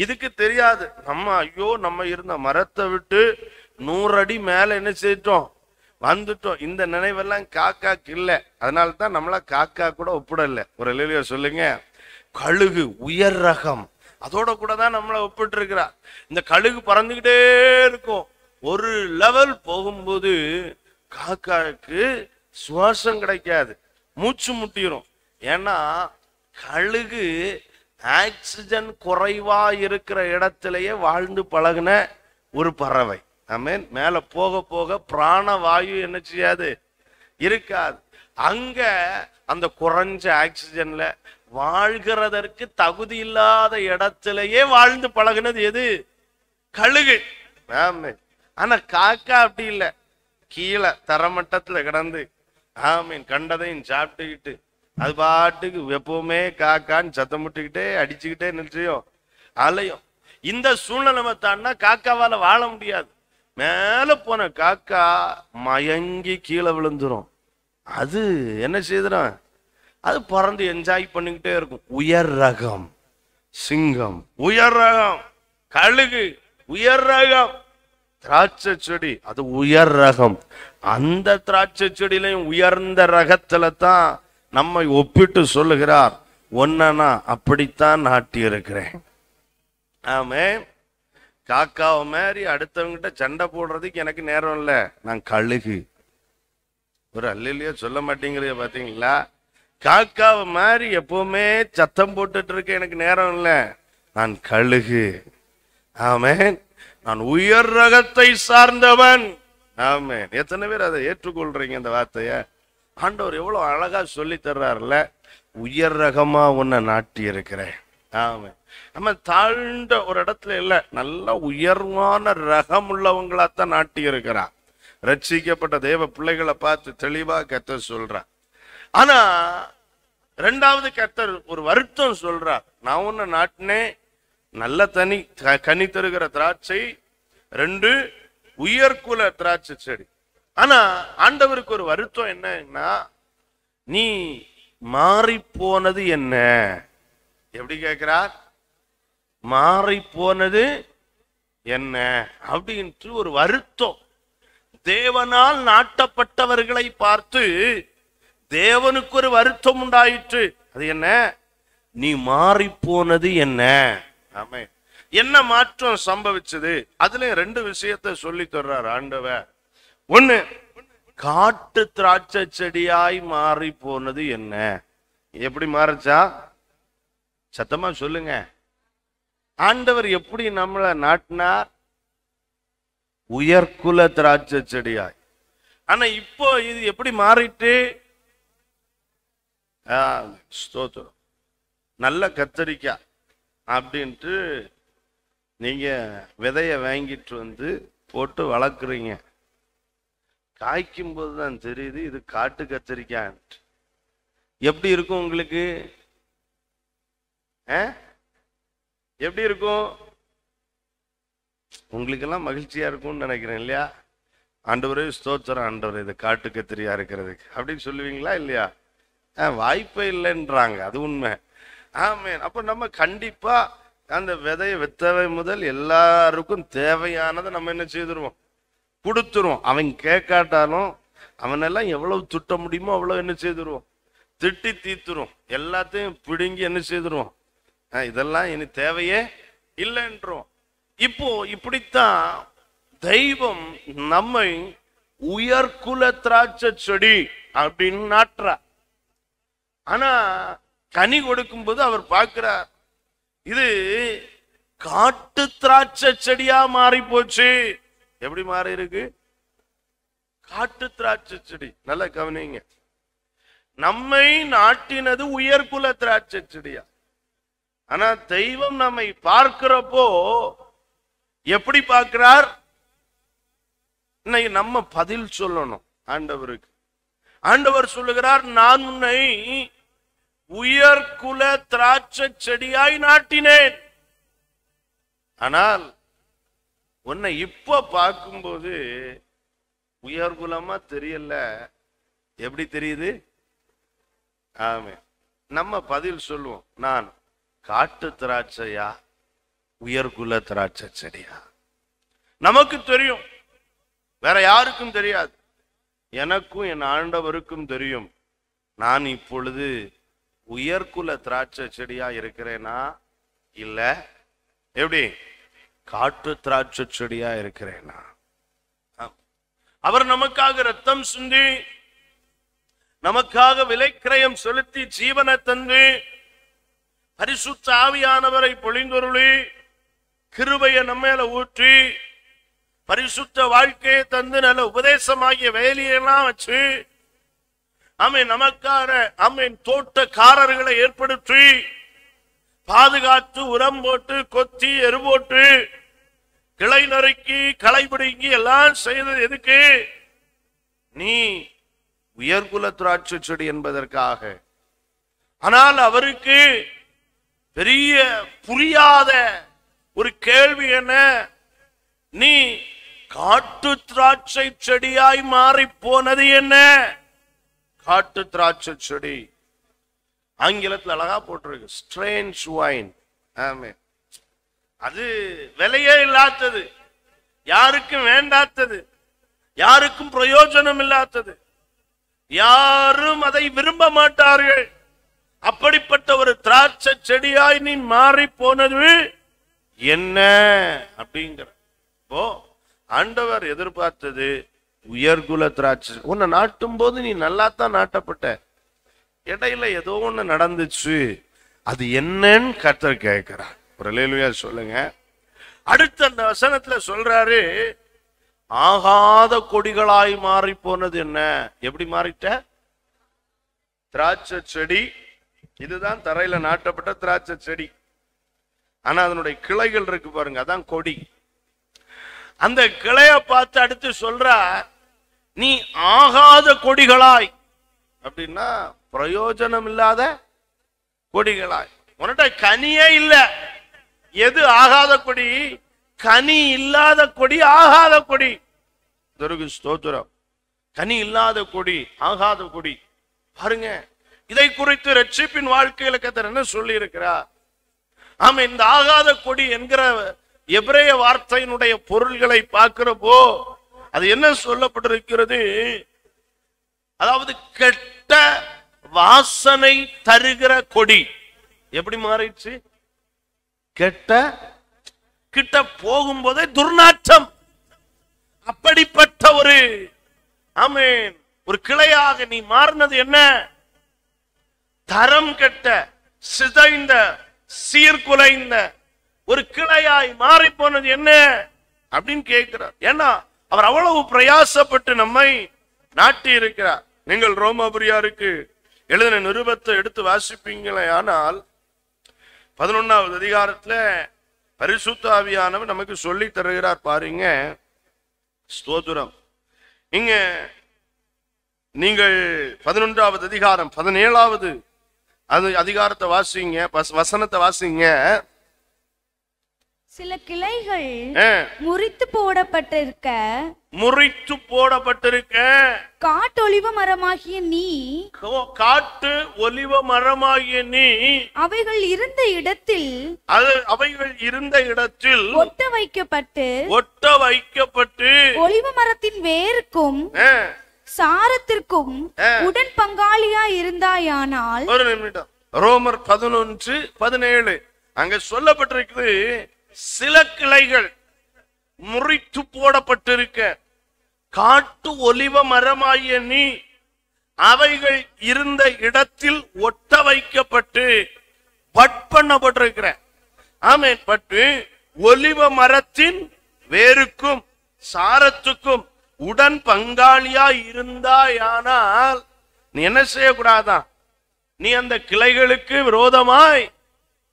இதுக்கு தெரியாது நம்ம ஐயோ நம்ம இருந்த மரத்தை விட்டு 100 அடி மேல என்ன செய்யிட்டோம், வந்துட்டோம். இந்த நினைவெல்லாம் காக்காக்கு இல்லை. அதனால்தான் நம்மள காக்கா கூட ஒப்பிடல. ஒரு இல்லையோ சொல்லுங்க. கழுகு உயர் ரகம், அதோட கூட தான் நம்மளை ஒப்பிட்டு இருக்கிறா. இந்த கழுகு பறந்துகிட்டே இருக்கும். ஒரு லெவல் போகும்போது காக்காக்கு சுவாசம் கிடைக்காது, மூச்சு முட்டிரும். ஏன்னா கழுகு ஆக்சிஜன் குறைவா இருக்கிற இடத்திலேயே வாழ்ந்து பழகுன ஒரு பறவை. ஆமென். மேல போக போக பிராணவாயு என்ன செய்யாது, இருக்காது. அங்க அந்த குறைஞ்ச ஆக்சிஜன்ல வாழ்கிறதற்கு தகுதி இல்லாத இடத்திலேயே வாழ்ந்து பழகுனது எது, கழுகு. ஆமென். ஆனா காக்கா அப்படி இல்லை, கீழே தரமட்டத்துல கிடந்து ஆமீன் கண்டதையும் சாப்பிட்டுக்கிட்டு அது பாட்டுக்கு எப்பவுமே காக்கான்னு சத்தம் விட்டுக்கிட்டே அடிச்சுக்கிட்டே நிச்சயம் அலையும். இந்த சூழ்நிலை தான்னா காக்காவால வாழ முடியாது. மேல போன காக்கா மயங்கி கீழே விழுந்துரும். அது என்ன செய்துடும், அது பறந்து என்ஜாய் பண்ணிக்கிட்டே இருக்கும். உயர் ரகம் சிங்கம், உயர் ரகம் கழுகு, உயர் ரகம் திராட்சை செடி, அது உயர் ரகம். அந்த திராட்சை செடியிலையும் உயர்ந்த ரகத்துல தான் நம்மை ஒப்பிட்டு சொல்லுகிறார், ஒன்னா அப்படித்தான் நாட்டி இருக்கிறேன். ஆமே, காக்காவை மாதிரி அடுத்தவங்கிட்ட சண்டை போடுறதுக்கு எனக்கு நேரம் இல்லை, நான் கழுகு. ஒரு அல்லையா சொல்ல மாட்டேங்கிறத பாத்தீங்களா? காக்காவை மாதிரி எப்பவுமே சத்தம் போட்டுட்டு இருக்க எனக்கு நேரம் இல்லை, நான் கழுகு. ஆமே, நான் உயர் ரகத்தை சார்ந்தவன். ஆமென். எத்தனை பேர் அதை ஏற்றுக்கொள்றீங்க? இந்த வார்த்தைய ஆண்டவர் எவ்வளவு அழகா சொல்லி தர்றாருல. உயர் ரகமா உன்னை நாட்டி இருக்கிறேன். ஆமென். நம்ம தாழ்ந்த ஒரு இடத்துல இல்ல, நல்ல உயர்வான ரகம் உள்ளவங்களாத்தான் நாட்டி இருக்கிறார். ரட்சிக்கப்பட்ட தேவ பிள்ளைகளை பார்த்து தெளிவா கர்த்தர் சொல்றார். ஆனா இரண்டாவது கர்த்தர் ஒரு வருத்தம் சொல்றார். நான் உன்னை நாட்டினேன் நல்ல கனி தருகிற திராட்சை, 2 உயர்குல திராட்சை செடி. ஆனா ஆண்டவருக்கு ஒரு வருத்தம் என்னன்னா, நீ மாறி போனது என்ன? எப்படி கேட்கிறார்? மாறி போனது என்ன அப்படின்ட்டு ஒரு வருத்தம். தேவனால் நாட்டப்பட்டவர்களை பார்த்து தேவனுக்கு ஒரு வருத்தம் உண்டாயிற்று. அது என்ன? நீ மாறி போனது என்ன? ஆமென். என்ன மாற்றம் சம்பவிச்சது? அதுல 2 விஷயத்தை சொல்லி தர்றார் ஆண்டவர். ஒண்ணு, காட்டு திராட்சை செடியாய் மாறி போனது என்ன? எப்படி மாறுச்சா? சத்தமா சொல்லுங்க. ஆண்டவர் எப்படி நம்மளை நாட்டினார்? உயர்குல திராட்சை செடியாய். ஆனா இப்போ இது எப்படி மாறிட்டு? ஸ்தோத்திரம். நல்ல கத்தரிக்காய் அப்படின்ட்டு நீங்க விதைய வாங்கிட்டு வந்து போட்டு வளர்க்குறீங்க. காய்க்கும் போதுதான் தெரியுது இது காட்டு கத்தரிக்காய். எப்படி இருக்கும் உங்களுக்கு? எப்படி இருக்கும்? உங்களுக்கு எல்லாம் மகிழ்ச்சியா இருக்கும்னு நினைக்கிறேன் இல்லையா? ஆண்டவரே ஸ்தோத்திரம் ஆண்டவர், இது காட்டு கத்திரியா இருக்கிறதுக்கு அப்படின்னு சொல்லுவீங்களா இல்லையா? வாய்ப்பே இல்லைன்றாங்க. அது உண்மை. ஆமென். அப்ப நம்ம கண்டிப்பா அந்த விதையை வித்தவை முதல் எல்லாருக்கும் தேவையானதை நம்ம என்ன செய்துருவோம்? கொடுத்துருவோம். அவன் கேட்காட்டாலும் அவனெல்லாம் எவ்வளவு திட்ட முடியுமோ அவ்வளவு என்ன செய்துருவோம்? திட்டி தீத்துரும். எல்லாத்தையும் பிடுங்கி என்ன செய்துருவோம்? இதெல்லாம் இனி தேவையே இல்லைன்றோம். இப்போ இப்படித்தான் தெய்வம் நம்மை உயர்குல திராட்சை செடி அப்படின்னு நாட்டுறார். ஆனா கனி கொடுக்கும் போது அவர் பார்க்கிறார், இது காட்டு திராட்சை செடியா மாறி போச்சு. எப்படி மாறி இருக்கு? காட்டு திராட்சை செடி. நல்லா கவனிங்க. நம்மை நாட்டினது உயர்குல திராட்சை செடியா. ஆனா தெய்வம் நம்மை பார்க்கிறப்போ எப்படி பார்க்கிறார்? இன்னைக்கு நம்ம பதில் சொல்லணும் ஆண்டவருக்கு. ஆண்டவர் சொல்லுகிறார், நான் உன்னை உயர்குல திராட்சை செடியாய் நாட்டினேன். ஆனால் உன்னை இப்ப பார்க்கும்போது உயர்குலமா தெரியல. எப்படி தெரியுது? ஆமே. நம்ம பதில் சொல்லுவோம், நான் காட்டு திராட்சையா உயர்குல திராட்சை செடியா? நமக்கு தெரியும், வேற யாருக்கும் தெரியாது. எனக்கும் என் ஆண்டவருக்கும் தெரியும், நான் இப்பொழுது உயர்குல திராட்சை செடியா இருக்கிறேனா இல்ல எப்படி காட்டு திராட்சை செடியா இருக்கிறேனா? அவர் நமக்காக ரத்தம் சிந்தி, நமக்காக விலைக்கிரயம் செலுத்தி, ஜீவனை தந்து, பரிசுத்த ஆவியானவரை பொழிந்தொருளி, கிருபையை நம்ம மேல ஊற்றி, பரிசுத்த வாழ்க்கையை தந்து, நல்ல உபதேசமாகிய வேலையெல்லாம் வச்சு, ஆமென், நமக்காக ஆமென் தோட்டக்காரர்களை ஏற்படுத்தி பாதுகாத்து, உரம் போட்டு, கொத்தி, எரு போட்டு, கிளை நறுக்கி, களை பிடுங்கி எல்லாம் செய்தது எதுக்கு? நீ உயர்குல திராட்சை செடி என்பதற்காக. ஆனால் அவருக்கு பெரிய புரியாத ஒரு கேள்வி என்ன? நீ காட்டு திராட்சை செடியாய் மாறி போனது என்ன? காட்டு திராட்சை செடி. ஆங்கிலத்தில் அழகா போட்டிருக்கு, ஸ்ட்ரேஞ்ச் வைன். ஆமென். அது விலையே இல்லாதது, யாருக்கும் வேண்டாத்தது, யாருக்கும் பிரயோஜனம் இல்லாதது, யாரும் அதை விரும்ப மாட்டார்கள். அப்படிப்பட்ட ஒரு திராட்சை செடியாய் நீ மாறி போனது என்ன அப்படிங்கிற. இப்போ ஆண்டவர் எதிர்பார்த்தது உயர்குல திராட்சை. உன்னை நாட்டும் போது நீ நல்லா தான் நாட்டப்பட்ட, இடையில ஏதோ ஒண்ணு நடந்துச்சு, அது என்னன்னு கர்த்தர் கேட்கிறார். ஒரு அல்லேலூயா சொல்லுங்க. அடுத்த அந்த வசனத்துல சொல்றாரு, ஆகாத கொடிகளாய் மாறி போனது என்ன? எப்படி மாறிட்ட? திராட்சை செடி. இதுதான் தரையில நாட்டப்பட்ட திராட்சை செடி. ஆனா அதனுடைய கிளைகள் இருக்கு பாருங்க, அதான் கொடி. அந்த கிளைய பார்த்து அடுத்து சொல்ற, நீ ஆகாத கொடிகளாய். அப்படின்னா பிரயோஜனம் இல்லாத கொடிகளாய். உன்கிட்ட கனியே இல்ல. எது ஆகாத கொடி? கனி இல்லாத கொடி ஆகாத கொடி. ஸ்தோத்திரம். கனி இல்லாத கொடி, ஆகாத கொடி. பாருங்க, இதை குறித்து ரட்சிப்பின் வாழ்க்கையில கர்த்தர் என்ன சொல்லி இருக்கிறார்? ஆமா, இந்த ஆகாத கொடி என்கிற எபிரேய வார்த்தையினுடைய பொருள்களை பார்க்கிறப்போ அது என்ன சொல்லப்பட்டிருக்கிறது? அதாவது கெட்ட வாசனை தருகிற கொடி. எப்படி மாறிடுச்சு? கிட்ட போகும்போதே துர்நாற்றம். அப்படிப்பட்ட ஒரு ஆமென் ஒரு கிளையாக நீ மாறினது என்ன? தரம் கெட்ட, சிதைந்த, சீர்குலைந்த ஒரு கிளையாய் மாறி போனது என்ன அப்படின்னு கேட்கிறார். ஏன்னா அவர் அவ்வளவு பிரயாசப்பட்டு நம்மை நாட்டி இருக்கிறார். நீங்கள் ரோமாபுரியாருக்கு எழுதின நிருபத்தை எடுத்து வாசிப்பீங்களே ஆனால் 11வது அதிகாரத்துல பரிசுத்த ஆவியானவர் நமக்கு சொல்லி தருகிறார். பாருங்க, ஸ்தோத்திரம். இங்க நீங்கள் 11வது அதிகாரம் 17வது அதிகாரத்தை வாசிங்க, வசனத்தை வாசிங்க. சில கிளைகள் முறித்து போடப்பட்டிருக்க காட்டு ஒலிவ மரமாகிய நீ அவைகள் இருந்த இடத்தில் ஒட்ட வைக்கப்பட்டு ஒலிவ மரத்தின் வேருக்கும் சாரத்திற்கும் உடன் பங்காளியா இருந்தாயானால். ஒரு நிமிடம். ரோமர் 11:17 அங்க சொல்லப்பட்டிருக்குது, சில கிளைகள் முறித்து போடப்பட்டிருக்க காட்டு ஒலிவ மரமாகிய நீ அவைகள் இருந்த இடத்தில் ஒட்ட வைக்கப்பட்டு பட் பண்ணப்பட்டிருக்கிற. ஆமென். பட்டு ஒலிவ மரத்தின் வேருக்கும் சாரத்துக்கும் உடன் பங்காளியா இருந்தாயானால் நீ என்ன செய்யக்கூடாதான்? நீ அந்த கிளைகளுக்கு விரோதமாய்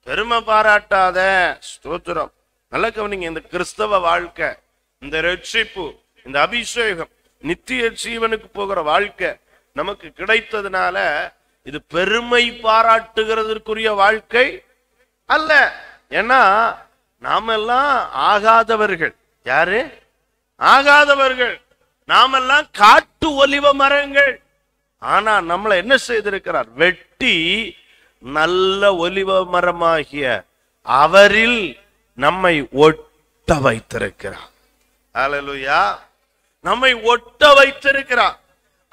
பெருமை பாராட்டாத. ஸ்தோத்திரம். நல்ல கவனிங்க. இந்த கிறிஸ்தவ வாழ்க்கை, இந்த ரட்சிப்பு, இந்த அபிஷேகம், நித்திய ஜீவனுக்கு போகிற வாழ்க்கை நமக்கு கிடைத்ததுனால இது பெருமை பாராட்டுகிறதற்குரிய வாழ்க்கை அல்ல. ஏன்னா நாமெல்லாம் ஆகாதவர்கள். யாரு ஆகாதவர்கள்? நாமெல்லாம் காட்டு ஒலிவ மரங்கள். ஆனா நம்மளை என்ன செய்திருக்கிறார்? வெட்டி நல்ல ஒலிவ மரமாகிய அவரில் நம்மை ஒட்ட வைத்திருக்கிறார். ஹல்லேலூயா. நம்மை ஒட்ட வைத்திருக்கிறார்.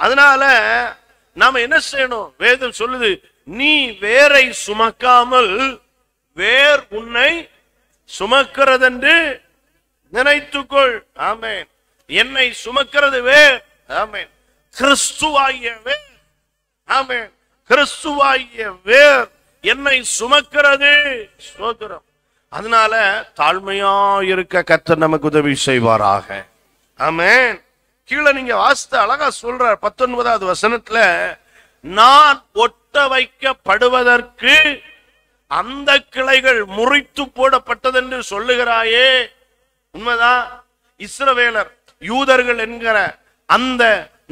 அதனால நாம என்ன செய்யணும்? வேதம் சொல்லுது, நீ வேரை சுமக்காமல் வேர் உன்னை சுமக்கிறதென்று நினைத்துக்கொள். ஆமென். என்னை சுமக்கிறது வேர். ஆமென். கிறிஸ்துவாகிய வேர். ஆமென். கிறிஸ்துவாகிய வேர் என்னை சுமக்கிறது. ஸ்தோத்திரம். அதனால தாழ்மையா இருக்க கர்த்தர் நமக்கு உதவி செய்வாராக. ஆமென். கீழே நீங்க வாசித்த அழகா சொல்ற 19வது வசனத்துல, நான் ஒட்ட வைக்கப்படுவதற்கு அந்த கிளைகள் முறித்து போடப்பட்டது என்று சொல்லுகிறாயே. உண்மைதான். இஸ்ரவேலர் யூதர்கள் என்கிற அந்த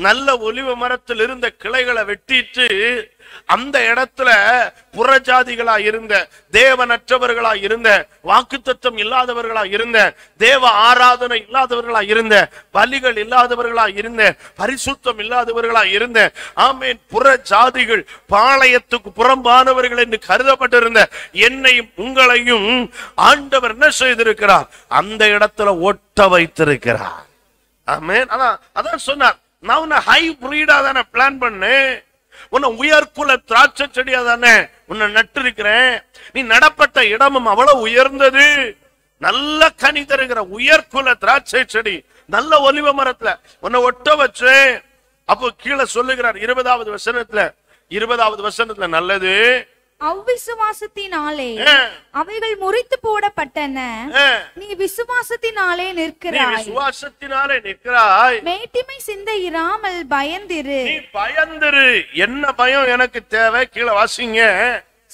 நல்ல ஒலிவ மரத்தில் இருந்த கிளைகளை வெட்டிட்டு அந்த இடத்துல புறஜாதிகளா இருந்த, தேவனற்றவர்களா இருந்த, வாக்குத்தத்தம் இல்லாதவர்களா இருந்த, தேவ ஆராதனை இல்லாதவர்களா இருந்த, பலிகள் இல்லாதவர்களா இருந்த, பரிசுத்தம் இல்லாதவர்களா இருந்த, ஆமென், புறஜாதிகள், பாளையத்துக்கு புறம்பானவர்கள் என்று கருதப்பட்டிருந்த என்னையும் உங்களையும் ஆண்டவர் என்ன செய்திருக்கிறார்? அந்த இடத்துல ஒட்ட வைத்திருக்கிறார். ஆமென். அதான் சொன்னார், நான் உன்னை ஹை பிரீடா தானே பிளான் பண்ணேன், உன்னை உயர்குல திராட்சை செடியா தானே உன்னை நட்டு இருக்கிறேன். நீ நடப்பட்ட இடமும் அவ்வளவு உயர்ந்தது. நல்ல கனி தருகிற உயர்குல திராட்சை செடி, நல்ல ஒலிவ மரத்துல உன்னை ஒட்ட வச்சேன். அப்போ கீழே சொல்லுகிறார் 20வது வசனத்துல நல்லது அவ்விசுவாசத்தினாலே அவைகள் முறித்து போடப்பட்டன. நீ விசுவாசத்தினாலே நிற்கிறாய். விசுவாசத்தினாலே நிற்கிறாய். மேட்டிமை சிந்த இராமல் பயந்திரு. நீ பயந்திரு. என்ன பயம் எனக்கு தேவை? கீழே வாசிங்க.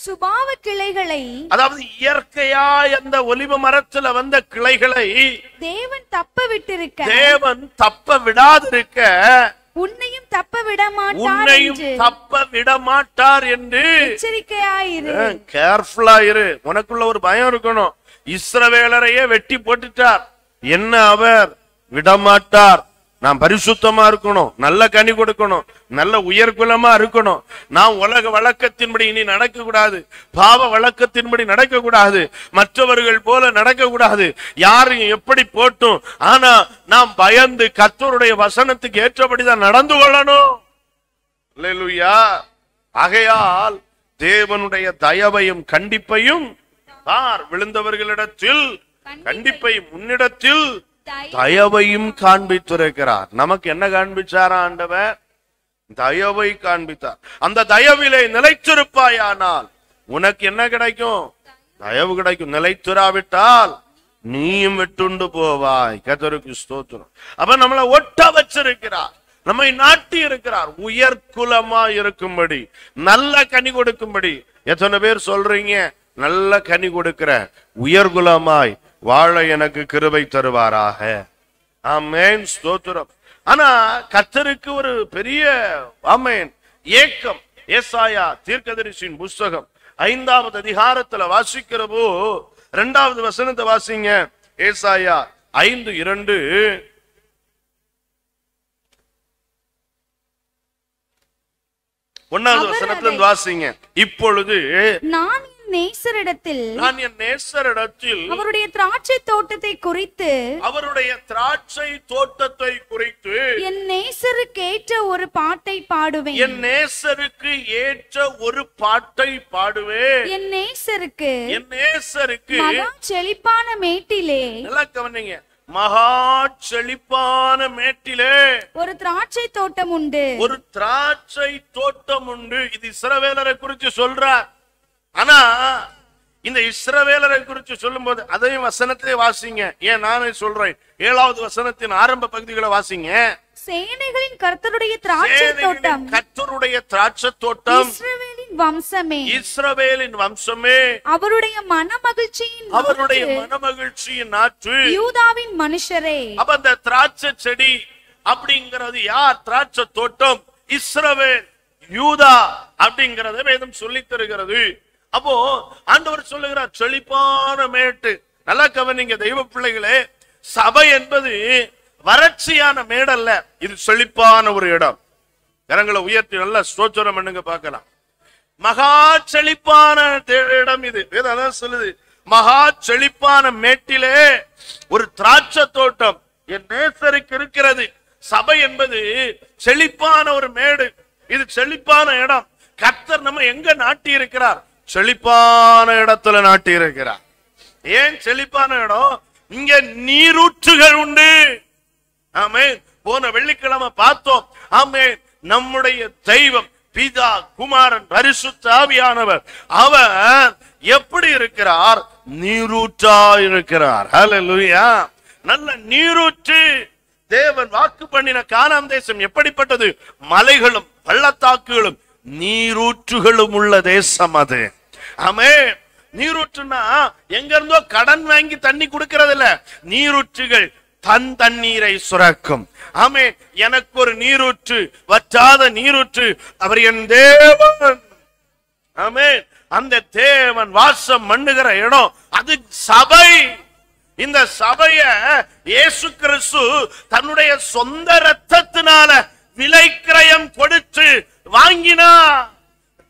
சுபாவ கிளைகளை, அதாவது இயற்கையா அந்த ஒலிவ மரத்துல வந்த கிளைகளை தேவன் தப்ப விட்டிருக்க, தேவன் தப்ப விடாதிருக்க, உன்னையும் தப்ப விட மாட்டார், உன்னையும் தப்ப விட மாட்டார் என்று எச்சரிக்கையாயிரு. கேர்ஃபுல்லா இரு. உனக்குள்ள ஒரு பயம் இருக்கணும். இஸ்ரவேலரையே வெட்டி போட்டுட்டார். என்ன அவர் விடமாட்டார். நான் பரிசுத்தமா இருக்கணும், நல்ல கனி கொடுக்கணும், நல்ல உயர்குலமா இருக்கணும். நான் உலக வழக்கத்தின்படி இனி நடக்க கூடாது, பாவ வழக்கத்தின்படி நடக்க கூடாது, மற்றவர்கள் போல நடக்க கூடாது, யாரையும் எப்படி போட்டும். ஆனா நாம் பயந்து கர்த்தருடைய வசனத்துக்கு ஏற்றபடிதான் நடந்து கொள்ளணும். அல்லேலூயா. ஆகையால் தேவனுடைய தயவையும் கண்டிப்பையும் பார். விழுந்தவர்களிடத்தில் கண்டிப்பையும் முன்னிடத்தில் தயவையும் காண்பித்திருக்கிறார். நமக்கு என்ன காண்பிச்சாரா ஆண்டவர்? தயவை காண்பித்தார். அந்த தயவிலே நிலைத்திருப்பாயானால் உனக்கு என்ன கிடைக்கும்? தயவு கிடைக்கும். நிலைத்திராவிட்டால் நீயும் விட்டுண்டு போவாய். கர்த்தருக்கு ஸ்தோத்திரம். அப்ப நம்மளை ஒட்ட வச்சிருக்கிறார், நம்மை நாட்டி இருக்கிறார், உயர்குலமா இருக்கும்படி, நல்ல கனி கொடுக்கும்படி. எத்தனை பேர் சொல்றீங்க நல்ல கனி கொடுக்கிற உயர்குலமாய் வாழ எனக்கு கிருபை தருவாராக. ஆமென். ஸ்தோத்திரம். ஆனா கர்த்தருக்கு ஒரு பெரிய ஆமென் ஏக்கம். ஏசாயா தீர்க்கதரிசியின் புஸ்தகம் 5வது அதிகாரத்துல வாசிக்கிறப்போ 2வது வசனத்தை வாசிங்க. ஏசாயா 5:2. 1வது வசனத்துல வாசிங்க. இப்பொழுது நான் என் நேசரிடத்தில் அவருடைய திராட்சை தோட்டத்தை குறித்து என் நேசருக்கு ஏற்ற ஒரு பாட்டை பாடுவேன். என் நேசருக்கு ஏற்ற ஒரு பாட்டை பாடுவேன். என் நேசருக்கு மகா செழிப்பான மேட்டிலே, நல்லா கவனிங்க, மகா செழிப்பான மேட்டிலே ஒரு திராட்சை தோட்டம் உண்டு. ஒரு திராட்சை தோட்டம் உண்டு. இது இஸ்ரவேலரை குறித்து சொல்றார். ஆனா இந்த இஸ்ரவேலரை குறித்து சொல்லும் போது அதையும் வசனத்திலே வாசிங்க. ஏன் நானே சொல்றேன், 7வது வசனத்தின் ஆரம்ப பகுதிகளை வாசிங்க. சேனைகளின் கர்த்தருடைய திராட்சை தோட்டம், கர்த்தருடைய திராட்சை தோட்டம், இஸ்ரவேலின் வம்சமே, இஸ்ரவேலின் வம்சமே, அவருடைய மனமகிழ்ச்சியின் நாற்று, யூதாவின் மனுஷரே. அப்ப அந்த திராட்சை செடி அப்படிங்கிறது யார்? திராட்சை தோட்டம் இஸ்ரவேல், யூதா அப்படிங்கறத வேதம் சொல்லி தருகிறது. அப்போ ஆண்டவர் சொல்லுகிறார் செழிப்பான மேட்டு. நல்லா கவனிங்க தெய்வ பிள்ளைகளே, சபை என்பது வறட்சியான மேடல்ல, இது செழிப்பான ஒரு இடம். கரங்களை உயர்த்தி நல்லா ஸ்தோத்திரம் பண்ணுங்க பார்க்கலாம். மகா செழிப்பான இடம் இது. வேதம் சொல்லுது மகா செழிப்பான மேட்டிலே ஒரு திராட்சை தோட்டம் என் நேசருக்கு இருக்கிறது. சபை என்பது செழிப்பான ஒரு மேடு, இது செழிப்பான இடம். கர்த்தர் நம்ம எங்க நாட்டி இருக்கிறார்? செழிப்பான இடத்துல நாட்டி இருக்கிறார். ஏன் செழிப்பான இடம்? இங்க நீரூற்றுகள் உண்டு. ஆமென். போன வெள்ளிக்கிழமை பார்த்தோம். ஆமென். நம்முடைய தெய்வம் பிதா, குமாரன், பரிசுத்த ஆவியானவர், அவர் எப்படி இருக்கிறார்? நீரூற்றா இருக்கிறார். ஹல்லேலூயா. நல்ல நீரூற்று. தேவன் வாக்கு பண்ணின கானான் தேசம் எப்படிப்பட்டது? மலைகளும் பள்ளத்தாக்குகளும் நீரூற்றுகளும் உள்ள தேசம் அது. ஆமென். நீரூற்றுனா எங்க இருந்தோ கடன் வாங்கி தண்ணி கொடுக்கிறது இல்ல, நீரூற்றுகள் தன் தண்ணீரை சுரக்கும். ஆமென். எனக்கு ஒரு நீரூற்று, வற்றாத நீரூற்று, அவர் என் தேவன். ஆமென். அந்த தேவன் வாசம் பண்ணுகிற இடம் அது சபை. இந்த சபைய இயேசு கிறிஸ்து தன்னுடைய சொந்த இரத்தத்தினால விலைக்கிரயம் கொடுத்து வாங்கினா,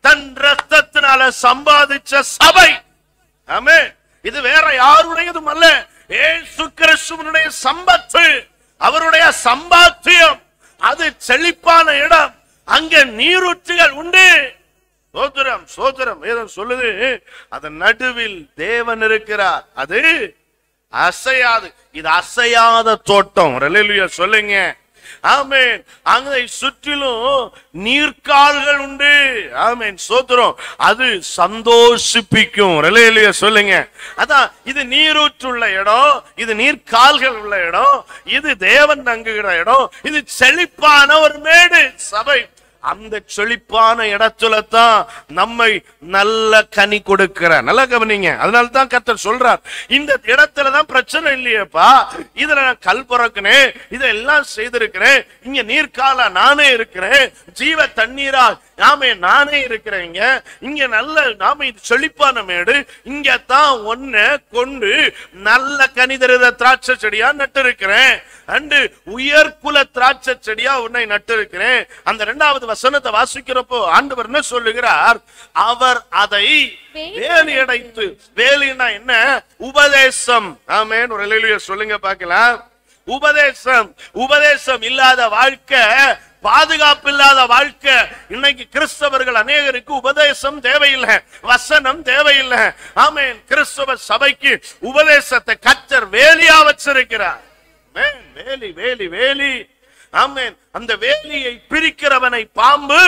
தன் இரத்தத்தினால சம்பாதிச்ச சபை. ஆமென். இது வேற யாருடையதும் அல்ல, இயேசு கிறிஸ்துவினுடைய சம்பத்து, அவருடைய சம்பாத்தியம். அது செழிப்பான இடம், அங்க நீரூற்றுகள் உண்டு. சோதரம் சோதரம் வேதம் சொல்லுது, அதன் நடுவில் தேவன் இருக்கிறார். அது அசையாது. இது அசையாத தோட்டம். அல்லேலூயா சொல்லுங்க. ஆமென். அங்கே சுற்றிலும் நீர்க்கால்கள் உண்டு. ஆமென், சோத்திரம். அது சந்தோஷிப்பிக்கும். அல்லேலூயா சொல்லுங்க. அதான் இது நீரூற்றுள்ள இடம், இது நீர்க்கால்கள் உள்ள இடம், இது தேவன் தங்குகிற இடம், இது செழிப்பான ஒரு மேடு சபை. அந்த செழிப்பான இடத்துல தான் நம்மை நல்ல கனி கொடுக்கிற. நல்ல கவனிங்க. அதனால தான் கர்த்தர் சொல்றார், இந்த இடத்துல தான் பிரச்சனை இல்லையேப்பா, இதுல நான் கல் பிறக்கிறேன், இதெல்லாம் செய்திருக்கிறேன், இங்க நீர்க்கால நானே இருக்கிறேன், ஜீவ தண்ணீரா நாமே நானே இருக்கிறேங்க, இங்க நல்ல நாம இது செழிப்பான மேடு, இங்க தான் ஒன்ன கொண்டு நல்ல கனிதர திராட்சை செடியா நட்டு இருக்கிறேன், அண்டு உயர்குல திராட்சை செடியா உன்னை நட்டு இருக்கிறேன். அந்த இரண்டாவது வசனத்தை வாசிக்கிறப்போ ஆண்டவர் என்ன சொல்லுகிறார்? அவர் அதை வேலி அடைத்து. வேலினா என்ன? உபதேசம். ஆமென். ஒரு அல்லேலூயா சொல்லுங்க பார்க்கலாம். உபதேசம். உபதேசம் இல்லாத வாழ்க்கை, பாதுகாப்பு இல்லாத வாழ்க்கை. இன்னைக்கு கிறிஸ்தவர்கள் அநேகருக்கு உபதேசம் தேவையில்லை, வசனம் தேவையில்லை. ஆமென். கிறிஸ்தவ சபைக்கு உபதேசத்தை கர்த்தர் வேலியா வச்சிருக்கிறார். வேலி வேலி வேலி. ஆமென். அந்த வேலியை பிரிக்கிறவனை பாம்பு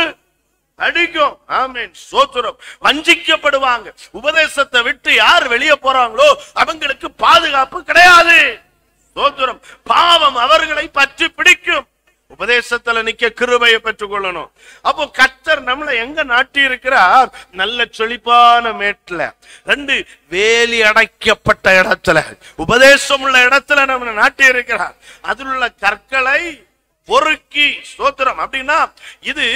அடிக்கும். ஆமென், சோத்திரம். வஞ்சிக்கப்படுவாங்க. உபதேசத்தை விட்டு யார் வெளியே போறாங்களோ அவங்களுக்கு பாதுகாப்பு கிடையாது. சோத்திரம். பாவம் அவர்களை பற்றி பிடிக்கும். உபதேசத்துல நிக்க கிருபையை பெற்றுக் கொள்ளணும். அப்போ கர்த்தர் நம்மளை எங்க நாட்டி இருக்கிறார்? நல்ல செழிப்பான மேட்ல, ரெண்டு வேலி அடைக்கப்பட்ட இடத்துல, உபதேசம் உள்ள இடத்துல நம்ம நாட்டி இருக்கிறார். அதில் உள்ள கற்களை பொறுக்கி, ஸ்தோத்திரம். அப்படின்னா இது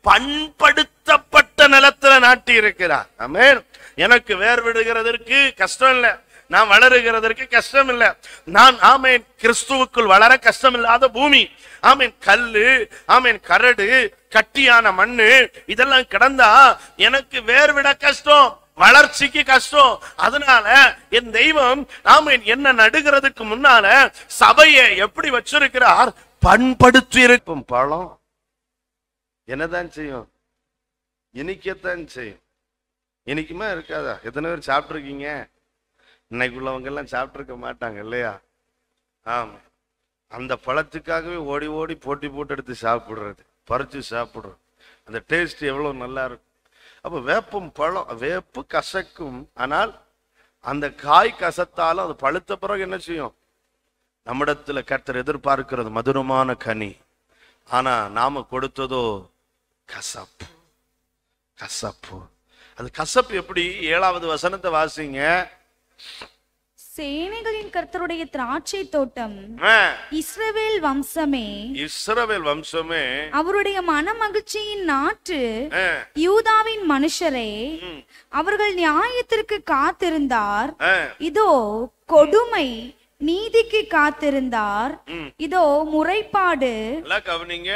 பண்படுத்தப்பட்ட நிலத்துல நாட்டி இருக்கிறார். ஆமென். எனக்கு வேர் விடுகிறதற்கு கஷ்டம் இல்லை, நான் வளருகிறதற்கு கஷ்டம் இல்லை. நான் ஆமென் கிறிஸ்துவுக்குள் வளர கஷ்டம் இல்லாத பூமி. ஆமென். கல்லு, ஆமென் கரடு, கட்டியான மண்ணு இதெல்லாம் கிடந்தா எனக்கு வேர் விட கஷ்டம், வளர்ச்சிக்கு கஷ்டம். அதனால என் தெய்வம் ஆமென் என்ன நடுகிறதுக்கு முன்னால சபையை எப்படி வச்சிருக்கிறார்? பண்படுத்தி இருக்கும். பழம் என்னதான் செய்யும்? இனிக்கத்தான் செய்யும். இனிக்குமா இருக்காதா? எத்தனை பேர் சாப்பிட்டுருக்கீங்க? இன்னைக்கு உள்ளவங்க எல்லாம் சாப்பிட்டுருக்க மாட்டாங்க இல்லையா? ஆமா. அந்த பழத்துக்காகவே ஓடி ஓடி போட்டி போட்டு எடுத்து சாப்பிடுறது, பறிச்சு சாப்பிடுறது. அந்த டேஸ்ட் எவ்வளவு நல்லா இருக்கும். அப்ப வேப்பம் பழம், வேப்பு கசக்கும், ஆனால் அந்த காய் கசத்தாலும் அது பழுத்த பிறகு என்ன செய்யும்? நம்மிடத்துல கர்த்தர் எதிர்பார்க்கிறது மதுரமான கனி. ஆனா நாம கொடுத்ததோ கசப்பு. கசப்பு. அது கசப்பு எப்படி? 7வது வசனத்தை வாசிங்க. சேனைகளின் கர்த்தருடைய திராட்சை தோட்டம் இஸ்ரவேல் வம்சமே, இஸ்ரவேல் வம்சமே, அவருடைய மனமகிழ்ச்சியின் நாற்று யூதாவின் மனுஷரே, அவர்கள் நியாயத்திற்கு காத்திருந்தார், இதோ கொடுமை நீதிக்கு காத்திருந்தார், இதோ முறைப்பாடு. கவனிங்க.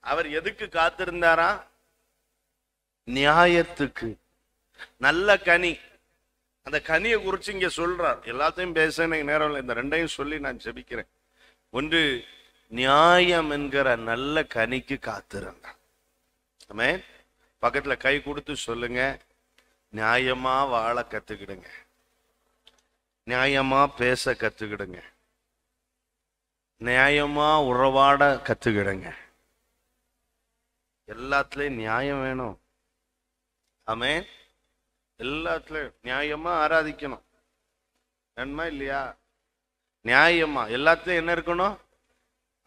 அவர் எதுக்கு காத்திருந்தாரா? நியாயத்துக்கு. நல்ல கனி. அந்த கனியை குறிச்சு இங்க சொல்றார். எல்லாத்தையும் பேச எனக்கு நேரம் இல்லை, இந்த ரெண்டையும் சொல்லி நான் ஜெபிக்கிறேன். ஒன்று, நியாயம் என்கிற நல்ல கனிக்கு காத்திருந்தான். ஆமென். பக்கத்துல கை கொடுத்து சொல்லுங்க, நியாயமா வாழ கத்துக்கிடுங்க, நியாயமா பேச கத்துக்கிடுங்க, நியாயமா உறவாட கத்துக்கிடுங்க. எல்லாத்துலயும் நியாயம் வேணும். ஆமென். எல்லாத்துலயும் நியாயமா ஆராதிக்கணும். நன்மை இல்லையா? நியாயமா எல்லாத்துலயும் என்ன இருக்கணும்?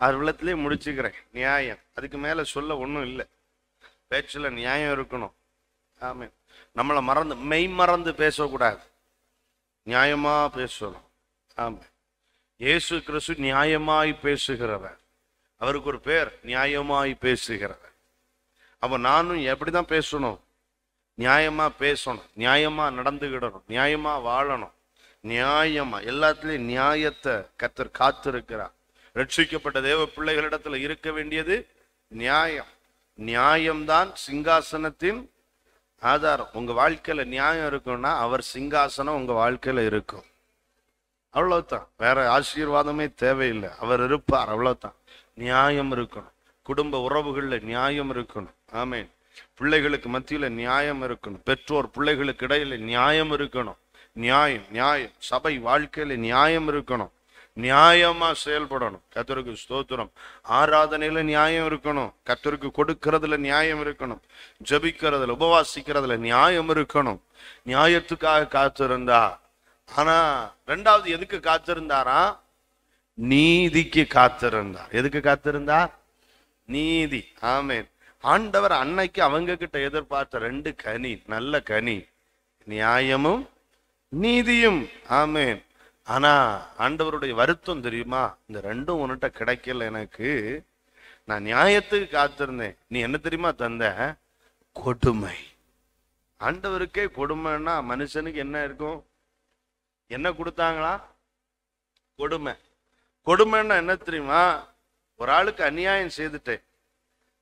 அவ்வளத்துலயே முடிச்சுக்கிறேன். நியாயம். அதுக்கு மேல சொல்ல ஒண்ணும் இல்லை. பேச்சுல நியாயம் இருக்கணும். ஆமென். நம்மளை மறந்து மெய் மறந்து பேசக்கூடாது, நியாயமா பேசணும். ஆமாம். இயேசு கிறிஸ்து நியாயமாய் பேசுகிறவர். அவருக்கு ஒரு பேர், நியாயமாய் பேசுகிறவர். அப்ப நானும் எப்படிதான் பேசணும்? நியாயமா பேசணும், நியாயமா நடந்துகிடணும், நியாயமா வாழணும். நியாயமா எல்லாத்துலயும் நியாயத்தை கர்த்தர் காத்திருக்கிறார். ரட்சிக்கப்பட்ட தேவ பிள்ளைகளிடத்துல இருக்க வேண்டியது நியாயம். நியாயம்தான் சிங்காசனத்தின் ஆதாரம். உங்க வாழ்க்கையில நியாயம் இருக்கும்னா அவர் சிங்காசனம் உங்க வாழ்க்கையில இருக்கும். அவ்வளவுதான். வேற ஆசீர்வாதமே தேவையில்லை. அவர் இருப்பார். அவ்வளவுதான். நியாயம் இருக்கணும். குடும்ப உறவுகள்ல நியாயம் இருக்கணும். ஆமென். பிள்ளைகளுக்கு மத்தியில நியாயம் இருக்கணும். பெற்றோர் பிள்ளைகளுக்கு இடையில நியாயம் இருக்கணும். நியாயம் நியாயம். சபை வாழ்க்கையில நியாயம் இருக்கணும். நியாயமா செயல்படணும். கர்த்தருக்கு ஸ்தோத்திரம். ஆராதனையில நியாயம் இருக்கணும், கர்த்தருக்கு கொடுக்கறதுல நியாயம் இருக்கணும், ஜெபிக்கிறதுல உபவாசிக்கிறதுல நியாயம் இருக்கணும். நியாயத்துக்காக காத்திருந்தா. ஆனா ரெண்டாவது எதுக்கு காத்திருந்தாரா? நீதிக்கு காத்திருந்தார். எதுக்கு காத்திருந்தார்? நீதி. ஆமென். ஆண்டவர் அன்னைக்கு அவங்க கிட்ட எதிர்பார்த்த 2 கனி, நல்ல கனி, நியாயமும் நீதியும். ஆமென். ஆனா ஆண்டவருடைய வருத்தம் தெரியுமா? இந்த 2ம் உன்கிட்ட கிடைக்கல எனக்கு. நான் நியாயத்துக்கு காத்திருந்தேன், நீ என்ன தெரியுமா தந்த? கொடுமை. ஆண்டவருக்கே கொடுமைன்னா மனுஷனுக்கு என்ன இருக்கும்? என்ன கொடுத்தாங்களா? கொடுமை. கொடுமைன்னா என்ன தெரியுமா? ஒரு ஆளுக்கு அநியாயம் செய்துட்டேன்,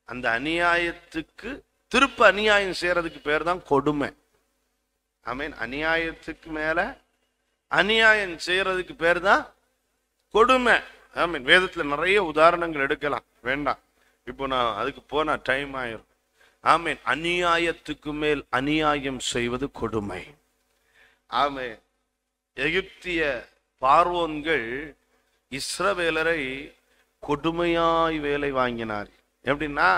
அந்த அநியாயத்துக்கு திருப்ப அநியாயம் செய்யறதுக்கு பேர் தான் கொடுமை. ஆமென். அநியாயத்துக்கு மேல அநியாயம் செய்யறதுக்கு பேர் தான் கொடுமை. ஆமென். வேதத்துல நிறைய உதாரணங்கள் எடுக்கலாம், வேண்டாம் இப்போ நான் அதுக்கு போனா டைம் ஆயிரும். ஆமென். அநியாயத்துக்கு மேல் அநியாயம் செய்வது கொடுமை. ஆமென். எகிப்திய பார்வோன்கள் இஸ்ரவேலரை கொடுமையாய் வேலை வாங்கினார். எப்படின்னா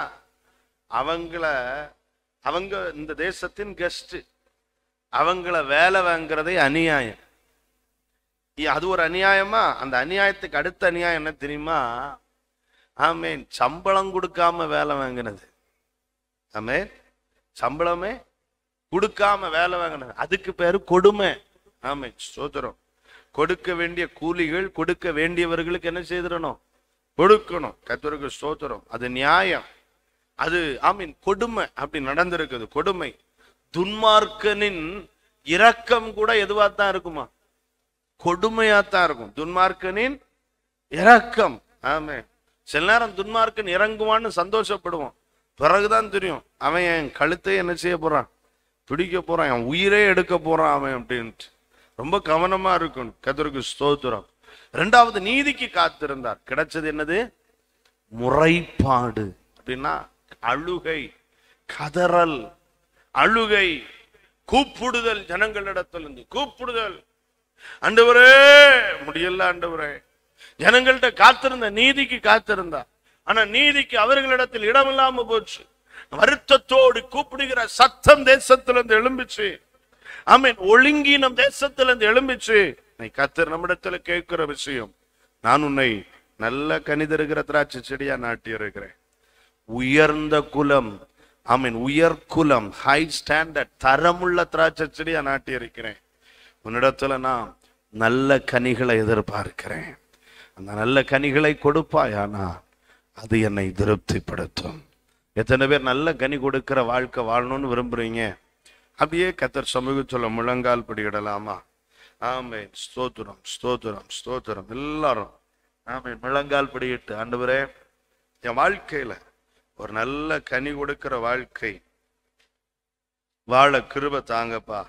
அவங்க இந்த தேசத்தின் கெஸ்ட், அவங்கள வேலை வாங்குறதே அநியாயம். அது ஒரு அநியாயமா? அந்த அநியாயத்துக்கு அடுத்த அநியாயம் என்ன தெரியுமா? ஆமென். சம்பளம் கொடுக்காம வேலை வாங்கினது. ஆமென். சம்பளமே கொடுக்காம வேலை வாங்கினது, அதுக்கு பேரு கொடுமை. ஆமென். ஸ்தோத்திரம். கொடுக்க வேண்டிய கூலிகள் கொடுக்க வேண்டியவர்களுக்கு என்ன செய்திடணும்? கொடுக்கணும். கர்த்தருக்கு ஸ்தோத்திரம். அது நியாயம். அது ஆமீன் கொடுமை. அப்படி நடந்திருக்குது. கொடுமை. துன்மார்க்கனின் இரக்கம் கூட எதுவாத்தான் இருக்குமா? கொடுமையாத்தான் இருக்கும். துன்மார்க்கனின் இரக்கம். ஆமே. சில நேரம் துன்மார்க்கன் இறங்குவான்னு சந்தோஷப்படுவோம், பிறகுதான் தெரியும் அவன் என் கழுத்தை என்ன செய்ய போறான்? பிடிக்க போறான், என் உயிரே எடுக்க போறான் அவன் அப்படின்ட்டு. ரொம்ப கவனமா இருக்கணும். கர்த்தருக்கு ஸ்தோத்திரம். 2வது நீதிக்கு காத்திருந்தார். கிடைச்சது என்னது? முறைப்பாடு. அப்படின்னா அழுகை, கதறல், அழுகை, கூப்பிடுதல். ஜனங்களிடத்திலிருந்து கூப்பிடுதல். ஆண்டவரே முடியல ஆண்டவரே. ஜனங்கள்ட்ட காத்திருந்த, நீதிக்கு காத்திருந்தார். ஆனா நீதிக்கு அவர்களிடத்தில் இடமில்லாம போச்சு. வருத்தத்தோடு கூப்பிடுகிற சத்தம் தேசத்திலிருந்து எழும்பிச்சு. ஆமென். ஒழுங்கினம் தேசத்திலிருந்து எழும்பிச்சு. கர்த்தர் நம்மிடத்துல கேட்கிற விஷயம், நான் உன்னை நல்ல கனிதருகிற திராட்சை செடியா நாட்டி இருக்கிறேன். உயர்ந்த குலம். ஆமென். உயர்குலம், ஹை ஸ்டாண்டர்ட், தரமுள்ள திராட்சை செடியா நாட்டி இருக்கிறேன். உன்னிடத்துல நான் நல்ல கனிகளை எதிர்பார்க்கிறேன். அந்த நல்ல கனிகளை கொடுப்பாயானா அது என்னை திருப்திப்படுத்தும். எத்தனை பேர் நல்ல கனி கொடுக்கிற வாழ்க்கை வாழணும்னு விரும்புறீங்க? அப்படியே கர்த்தர் சமூகத்துல முழங்கால் படியிடலாமா? ஆமென். ஸ்தோத்திரம், ஸ்தோத்திரம், ஸ்தோத்திரம். எல்லாரும் ஆமென். முழங்கால் படியிட்டு, ஆண்டவரே என் வாழ்க்கையில ஒரு நல்ல கனி கொடுக்கிற வாழ்க்கை வாழ கிருபை தாங்கப்பா.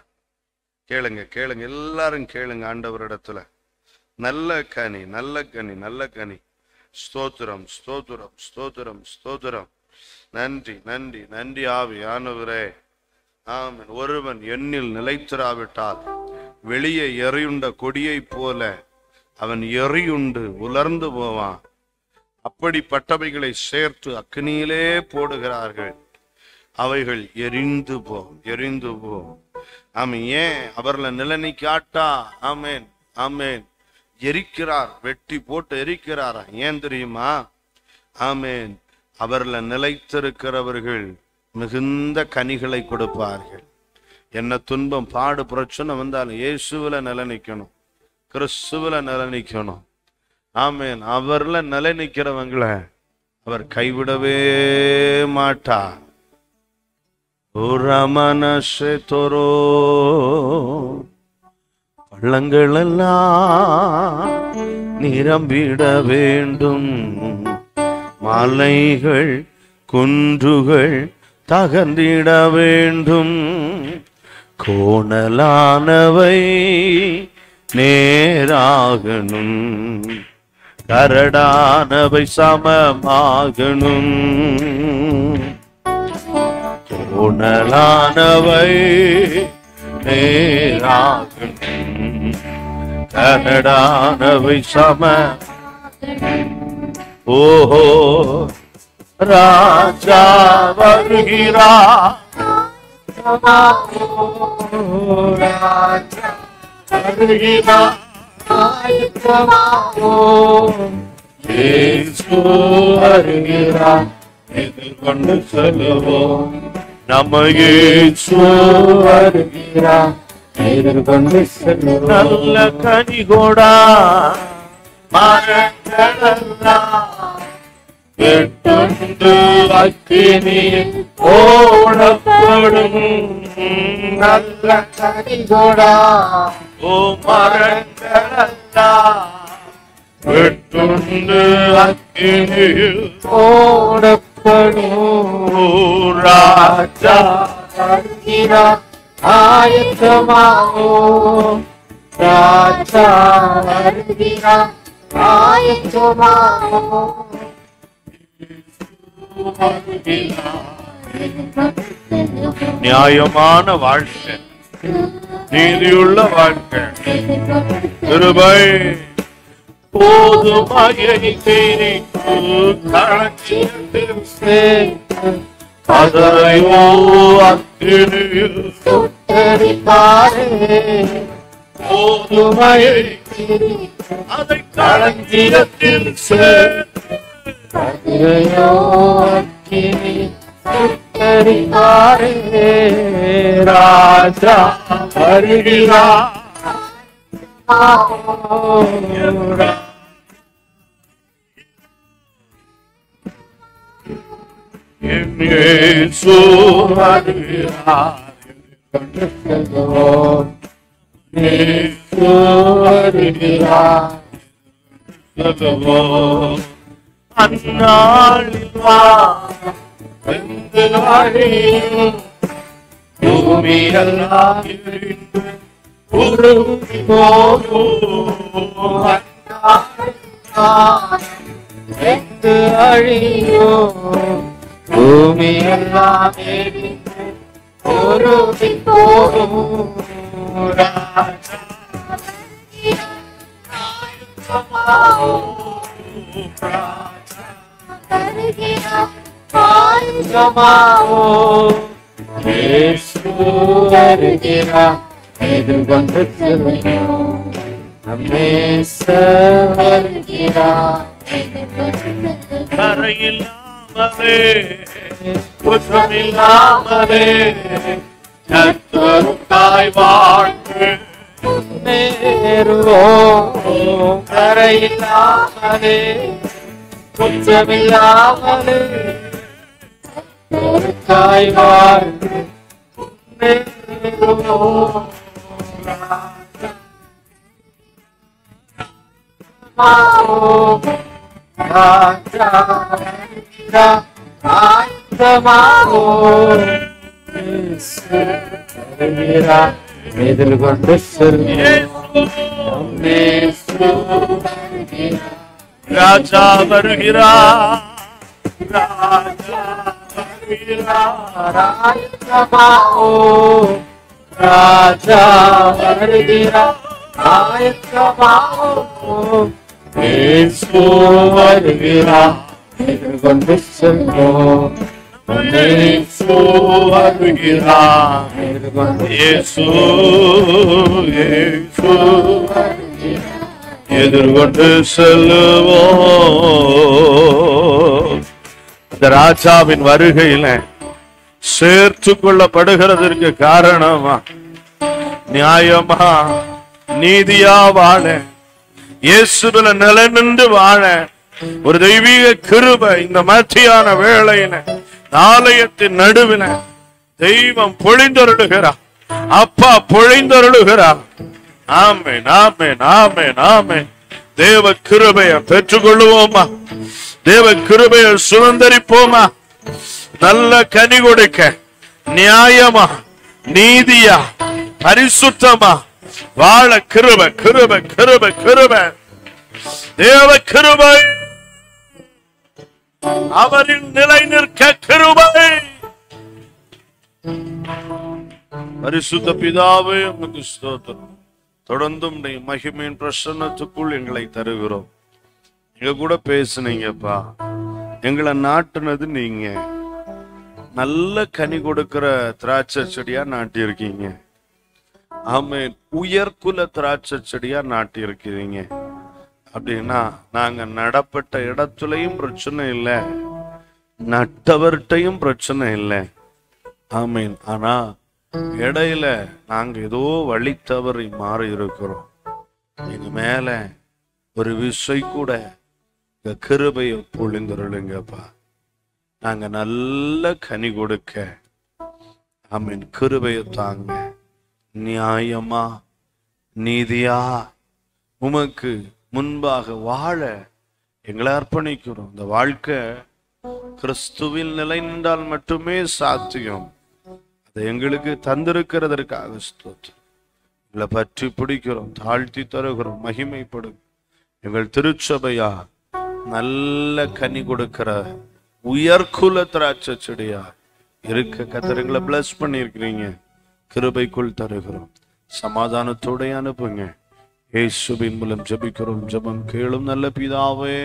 கேளுங்க, கேளுங்க, எல்லாரும் கேளுங்க ஆண்டவரிடத்துல. நல்ல கனி, நல்ல கனி, நல்ல கனி. ஸ்தோத்திரம், ஸ்தோத்திரம், ஸ்தோத்திரம், ஸ்தோத்திரம். நன்றி, நன்றி, நன்றி ஆவியானவரே. ஆமென். ஒருவன் எண்ணில் நிலைத்திராவிட்டால் வெளியே எரியுண்ட கொடியை போல அவன் எரியுண்டு உலர்ந்து போவான். அப்படிப்பட்டவைகளை சேர்த்து அக்னியிலே போடுகிறார்கள், அவைகள் எரிந்து போம், எரிந்து போம். ஆமென். ஏன் அவர்ல நிலனி காட்டா? ஆமென், ஆமென். எரிக்கிறார், வெட்டி போட்டு எரிக்கிறார். ஏன் தெரியுமா? ஆமென். அவர்ல நிலைத்திருக்கிறவர்கள் மிகுந்த கனிகளை கொடுப்பார்கள். என்ன துன்பம், பாடு, பிரச்சனை வந்தாலும் இயேசுவில நிலைநிக்கணும், கிறிஸ்துவில நிலைநிக்கணும். ஆமென். அவர்ல நிலைநிக்கிறவங்களை அவர் கைவிடவே மாட்டார். தோரோ பள்ளங்கள் எல்லாம் நிரம்பிட வேண்டும், மலைகள் குன்றுகள் தகர்ந்திட வேண்டும், கோணலானவை நேராகணும், கரடானவை சமமாகணும், கோணலானவை நேராகணும், கனடானவை சம. ஓஹோ ராஜா வருகிறார், ராஜா வருகிறார், இயேசு வருகிறார், எதிர்கொண்டு செல்லுவோம். நம்ம இயேசு வருகிறார், எதிர்கொண்டு செல்லுவோம். நல்ல கனிகொடா மரங்களெல்லாம் வெட்டுண்டு அக்கினியில் போடப்படும். நல்ல கனிகொடா ஓ மரங்களெல்லாம் வெட்டுண்டு அக்கினியில் போடப்படும். ராஜா வருகிறார், ஆயத்தமாவோம். ராஜா வருகிறார், ஆயத்தமாவோம். நியாயமான வாழ்க்கை, நீதியுள்ள வாழ்க்கை, கிருபை போதுமாயை களஞ்சியத்தில் சேர்த்து அதரையோ அக்கினியில் சுட்டெரித்தாரே. போதுமாயை அதை களஞ்சியத்தில் சேர்த்து அதரையோ அக்கினியில் சுட்டெரித்தாரே. ராஜா வருகிறார், இயேசு வருகிறார், இயேசு வருகிறார். அந்நாளில் வெந்து அழியும் பூமியெல்லாம் எரிந்து உருகி போகும். வெந்து அழியும் பூமியெல்லாம் எரிந்து உருகி போகும். ராஜா இயேசு வருகிறார், எதிர்கொண்டு செல்லுவோம். வருகிறார், கரையில்லாமலே குற்றமில்லாமலே கர்த்தருக்காய் வாழ்ந்து முன்னேறுவோம். கரையில்லாமலே குற்றமில்லாமலே கர்த்தருக்காய் வாழ்ந்து முன்னேறுவோம். எதிர்கொண்டு ராஜா வருகிறார், ராஜா வருகிறார், ராஜா வருகிறார், ஆயத்தமாவோம். இயேசு வருகிறார், எதிர்கொண்டு செல்வோம். இயேசு வருகிறார், இயேசு இயேசு எதிர்கொண்டு செல்லுவோம். இந்த ராஜாவின் வருகையில சேர்த்து கொள்ளப்படுகிறதற்கு காரணமா நியாயமா நீதியா வாழ, இயேசுவில நிலைநின்று வாழ ஒரு தெய்வீக கிருபை இந்த மத்தியான வேளையில ஆலயத்தின் நடுவில தெய்வம் பொழிந்தருளுகிறார், அப்பா பொழிந்தருளுகிறார். ஆமென், ஆமென், ஆமென், ஆமென். தேவ கிருபையை பெற்றுக் கொள்ளுவோமா? தேவ கிருபையை சுதந்தரிப்போமா? நல்ல கனி கொடுக்க நியாயமா நீதியா பரிசுத்தமா வாழ கிருபை கிருபை கிருபை கிருபை தேவ கிருபை அவரின் நிலை நிற்க கிருபை. பரிசுத்த பிதாவே உமக்கு ஸ்தோத்திரம். தொடர்ந்தும் மகிமையின் பிரசன்னத்துக்குள் எங்களை தருகிறோம். எங்க கூட பேசுனீங்கப்பா, எங்களை நாட்டுனது நீங்க. நல்ல கனி கொடுக்கிற திராட்சை செடியா நாட்டி இருக்கீங்க. ஆமென். உயர்குல திராட்சை செடியா நாட்டி இருக்கிறீங்க. அப்படின்னா நாங்க நடப்பட்ட இடத்துலயும் பிரச்சனை இல்லை, நட்டவர்கிட்டையும் பிரச்சனை இல்லை. ஆமீன். ஆனா இடையில நாங்க ஏதோ வழி தவறி மாறி இருக்கிறோம். எங்க மேல ஒரு விசை கூட கிருபையை பொழிந்துருளுங்கப்பா. நாங்க நல்ல கனி கொடுக்க ஆமீன் கிருபையை தாங்க. நியாயமா நீதியா உமக்கு முன்பாக வாழ எங்களை அர்ப்பணிக்கிறோம். இந்த வாழ்க்கை கிறிஸ்துவில் நிலை நின்றால் மட்டுமே சாத்தியம். அதை எங்களுக்கு தந்திருக்கிறதற்காக ஸ்தோத்திரம். எங்களை பற்றி பிடிக்கிறோம், தாழ்த்தி தருகிறோம், மகிமைப்படும். எங்கள் திருச்சபையா நல்ல கனி கொடுக்கிற உயர்குல திராட்சை செடியா இருக்க கர்த்தர்களை பிளஸ் பண்ணியிருக்கிறீங்க. கிருபைக்குள் தருகிறோம். சமாதானத்தோட அனுப்புங்க. இயேசுவின் மூலம் ஜெபிக்கிறோம். ஜெபம் கேளும் நல்ல பிதாவே.